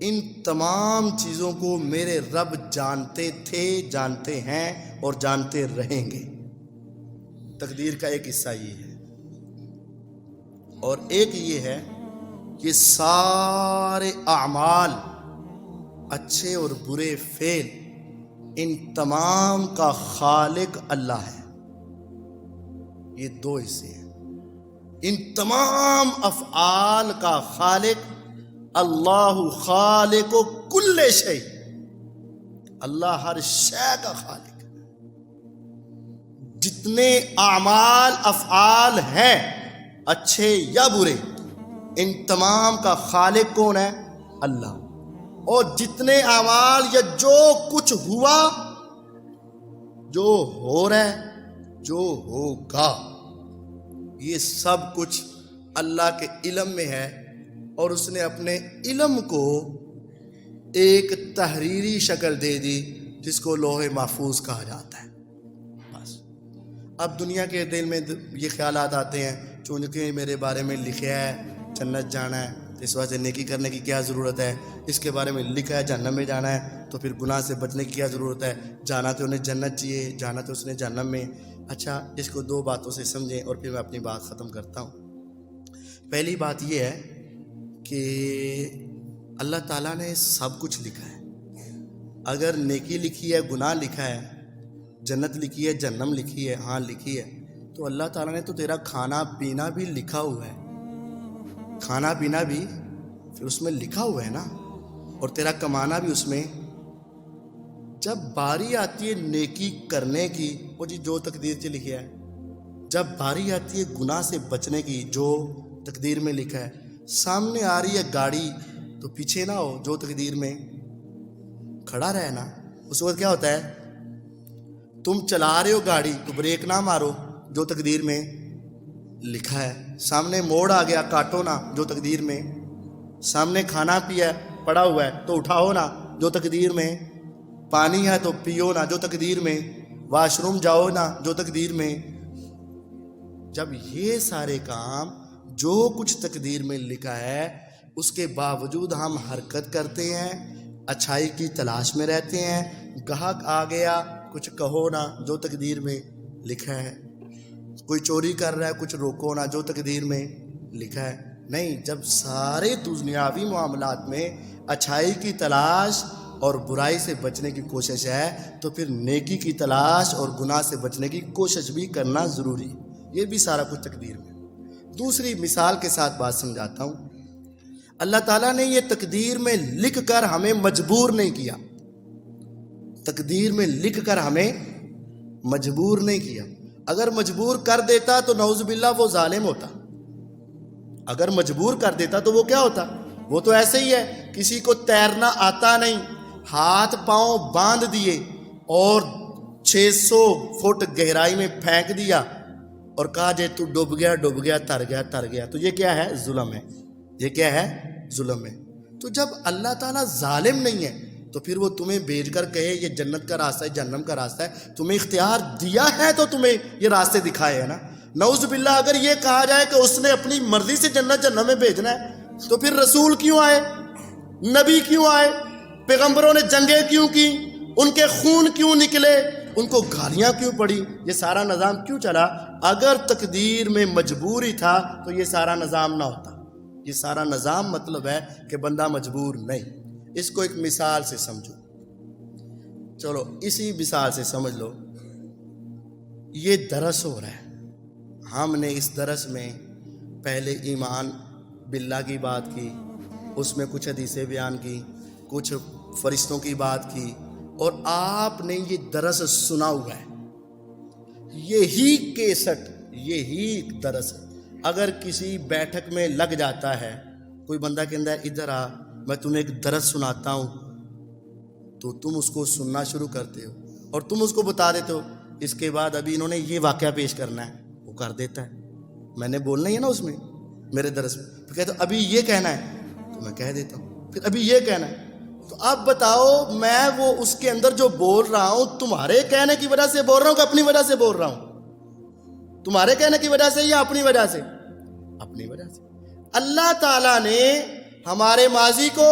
ان تمام چیزوں کو میرے رب جانتے تھے، جانتے ہیں اور جانتے رہیں گے۔ تقدیر کا ایک حصہ یہ ہے، اور ایک یہ ہے کہ سارے اعمال، اچھے اور برے فعل، ان تمام کا خالق اللہ ہے۔ یہ 2 حصے ہیں۔ ان تمام افعال کا خالق اللہ، خالق و کل شیء، اللہ ہر شے کا خالق ہے۔ جتنے اعمال افعال ہیں، اچھے یا برے، ان تمام کا خالق کون ہے؟ اللہ۔ اور جتنے اعمال یا جو کچھ ہوا، جو ہو رہا ہے، جو ہوگا، یہ سب کچھ اللہ کے علم میں ہے، اور اس نے اپنے علم کو ایک تحریری شکل دے دی جس کو لوح محفوظ کہا جاتا ہے۔ بس اب دنیا کے دل میں یہ خیالات آتے ہیں، چونکہ میرے بارے میں لکھا ہے جنت جانا ہے تو اس وجہ سے نیکی کرنے کی کیا ضرورت ہے، اس کے بارے میں لکھا ہے جہنم میں جانا ہے تو پھر گناہ سے بچنے کی کیا ضرورت ہے، جانا تو انہیں جنت چاہیے، جانا تو اس نے جہنم میں۔ اچھا، اس کو 2 باتوں سے سمجھیں اور پھر میں اپنی بات ختم کرتا ہوں۔ پہلی بات یہ ہے کہ اللہ تعالیٰ نے سب کچھ لکھا ہے۔ اگر نیکی لکھی ہے، گناہ لکھا ہے، جنت لکھی ہے، جہنم لکھی ہے، ہاں لکھی ہے، تو اللہ تعالیٰ نے تو تیرا کھانا پینا بھی لکھا ہوا ہے، کھانا پینا بھی پھر اس میں لکھا ہوا ہے نا، اور تیرا کمانا بھی اس میں۔ جب باری آتی ہے نیکی کرنے کی، وہ جی جو تقدیر سے لکھا ہے، جب باری آتی ہے گناہ سے بچنے کی، جو تقدیر میں لکھا ہے، سامنے آ رہی ہے گاڑی تو پیچھے نہ ہو، جو تقدیر میں کھڑا رہے نا۔ اس وقت کیا ہوتا ہے، تم چلا رہے ہو گاڑی تو بریک نہ مارو، جو تقدیر میں لکھا ہے۔ سامنے موڑ آ گیا، کاٹو نہ، جو تقدیر میں۔ سامنے کھانا پیا پڑا ہوا ہے تو اٹھاؤ نہ، جو تقدیر میں۔ پانی ہے تو پیو نہ، جو تقدیر میں۔ واش روم جاؤ نہ، جو تقدیر میں۔ جب یہ سارے کام جو کچھ تقدیر میں لکھا ہے، اس کے باوجود ہم حرکت کرتے ہیں، اچھائی کی تلاش میں رہتے ہیں، گاہک آ گیا کچھ کہو نہ، جو تقدیر میں لکھا ہے۔ کوئی چوری کر رہا ہے، کچھ روکو نہ، جو تقدیر میں لکھا ہے۔ نہیں، جب سارے دنیاوی معاملات میں اچھائی کی تلاش اور برائی سے بچنے کی کوشش ہے تو پھر نیکی کی تلاش اور گناہ سے بچنے کی کوشش بھی کرنا ضروری ہے۔ یہ بھی سارا کچھ تقدیر میں۔ دوسری مثال کے ساتھ بات سمجھاتا ہوں۔ اللہ تعالیٰ نے یہ تقدیر میں لکھ کر ہمیں مجبور نہیں کیا، تقدیر میں لکھ کر ہمیں مجبور نہیں کیا۔ اگر مجبور کر دیتا تو نعوذ باللہ وہ ظالم ہوتا۔ اگر مجبور کر دیتا تو وہ کیا ہوتا؟ وہ تو ایسے ہی ہے، کسی کو تیرنا آتا نہیں، ہاتھ پاؤں باندھ دیے اور 600 فٹ گہرائی میں پھینک دیا اور کہا جے تو ڈوب گیا ڈوب گیا، تر گیا تر گیا، تو یہ کیا ہے؟ ظلم ہے۔ یہ کیا ہے؟ ظلم ہے۔ تو جب اللہ تعالیٰ ظالم نہیں ہے تو پھر وہ تمہیں بھیج کر کہے یہ جنت کا راستہ ہے، جہنم کا راستہ ہے، تمہیں اختیار دیا ہے تو تمہیں یہ راستے دکھائے ہیں نا۔ نعوذ باللہ اگر یہ کہا جائے کہ اس نے اپنی مرضی سے جنت جہنم میں بھیجنا ہے تو پھر رسول کیوں آئے، نبی کیوں آئے، پیغمبروں نے جنگیں کیوں کی، ان کے خون کیوں نکلے، ان کو گالیاں کیوں پڑی, یہ سارا نظام کیوں چلا؟ اگر تقدیر میں مجبوری تھا تو یہ سارا نظام نہ ہوتا. یہ سارا نظام مطلب ہے کہ بندہ مجبور نہیں. اس کو ایک مثال سے سمجھو. چلو اسی مثال سے سمجھ لو. یہ درس ہو رہا ہے, ہم نے اس درس میں پہلے ایمان باللہ کی بات کی, اس میں کچھ حدیثیں بیان کی, کچھ فرشتوں کی بات کی, اور آپ نے یہ درس سنا ہوا ہے. یہی کیسٹ, یہی درس اگر کسی بیٹھک میں لگ جاتا ہے, کوئی بندہ کے اندر ادھر آ, میں تمہیں ایک درس سناتا ہوں, تو تم اس کو سننا شروع کرتے ہو اور تم اس کو بتا دیتے ہو اس کے بعد ابھی انہوں نے یہ واقعہ پیش کرنا ہے, وہ کر دیتا ہے. میں نے بولنا ہی ہے نا اس میں, میرے درس میں, پھر کہتا ہوں ابھی یہ کہنا ہے, تو میں کہہ دیتا ہوں, پھر ابھی یہ کہنا ہے. تو اب بتاؤ میں وہ اس کے اندر جو بول رہا ہوں تمہارے کہنے کی وجہ سے بول رہا ہوں کہ اپنی وجہ سے بول رہا ہوں؟ تمہارے کہنے کی وجہ سے یا اپنی وجہ سے؟ اپنی وجہ سے. اللہ تعالیٰ نے ہمارے ماضی کو,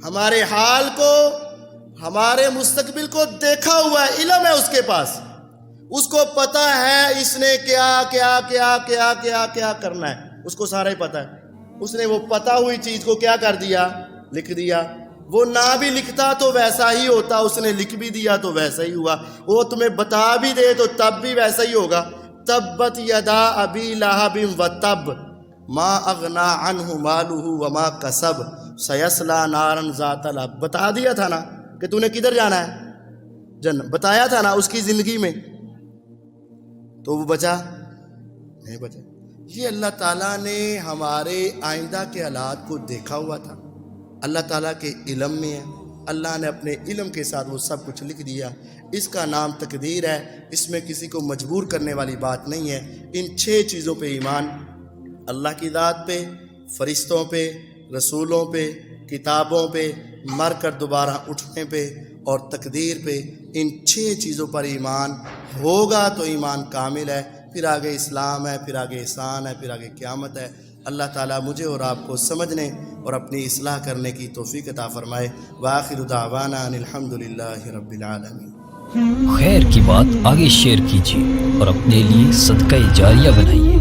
ہمارے حال کو, ہمارے مستقبل کو دیکھا ہوا ہے, علم ہے اس کے پاس, اس کو پتہ ہے اس نے کیا کیا کیا کیا کیا کیا کرنا ہے, اس کو سارا ہی پتہ ہے. اس نے وہ پتہ ہوئی چیز کو کیا کر دیا, لکھ دیا. وہ نہ بھی لکھتا تو ویسا ہی ہوتا, اس نے لکھ بھی دیا تو ویسا ہی ہوا. وہ تمہیں بتا بھی دے تو تب بھی ویسا ہی ہوگا. تبت یدا ابی لہب وتب ما اغنا عنہ مالہ وما کسب سیصلی نارا ذات لہب. بتا دیا تھا نا کہ تو نے کدھر جانا ہے, جنت. بتایا تھا نا اس کی زندگی میں, تو وہ بچا نہیں بچا. یہ اللہ تعالیٰ نے ہمارے آئندہ کے حالات کو دیکھا ہوا تھا, اللہ تعالیٰ کے علم میں ہے. اللہ نے اپنے علم کے ساتھ وہ سب کچھ لکھ دیا. اس کا نام تقدیر ہے, اس میں کسی کو مجبور کرنے والی بات نہیں ہے. ان 6 چیزوں پہ ایمان, اللہ کی ذات پہ, فرشتوں پہ, رسولوں پہ, کتابوں پہ, مر کر دوبارہ اٹھنے پہ, اور تقدیر پہ. ان 6 چیزوں پر ایمان ہوگا تو ایمان کامل ہے. پھر آگے اسلام ہے, پھر آگے احسان ہے, پھر آگے قیامت ہے. اللہ تعالیٰ مجھے اور آپ کو سمجھنے اور اپنی اصلاح کرنے کی توفیق عطا فرمائے. وآخر دعوانا ان الحمدللہ رب العالمین. خیر کی بات آگے شیئر کیجیے اور اپنے لیے صدقہ جاریہ بنائیے.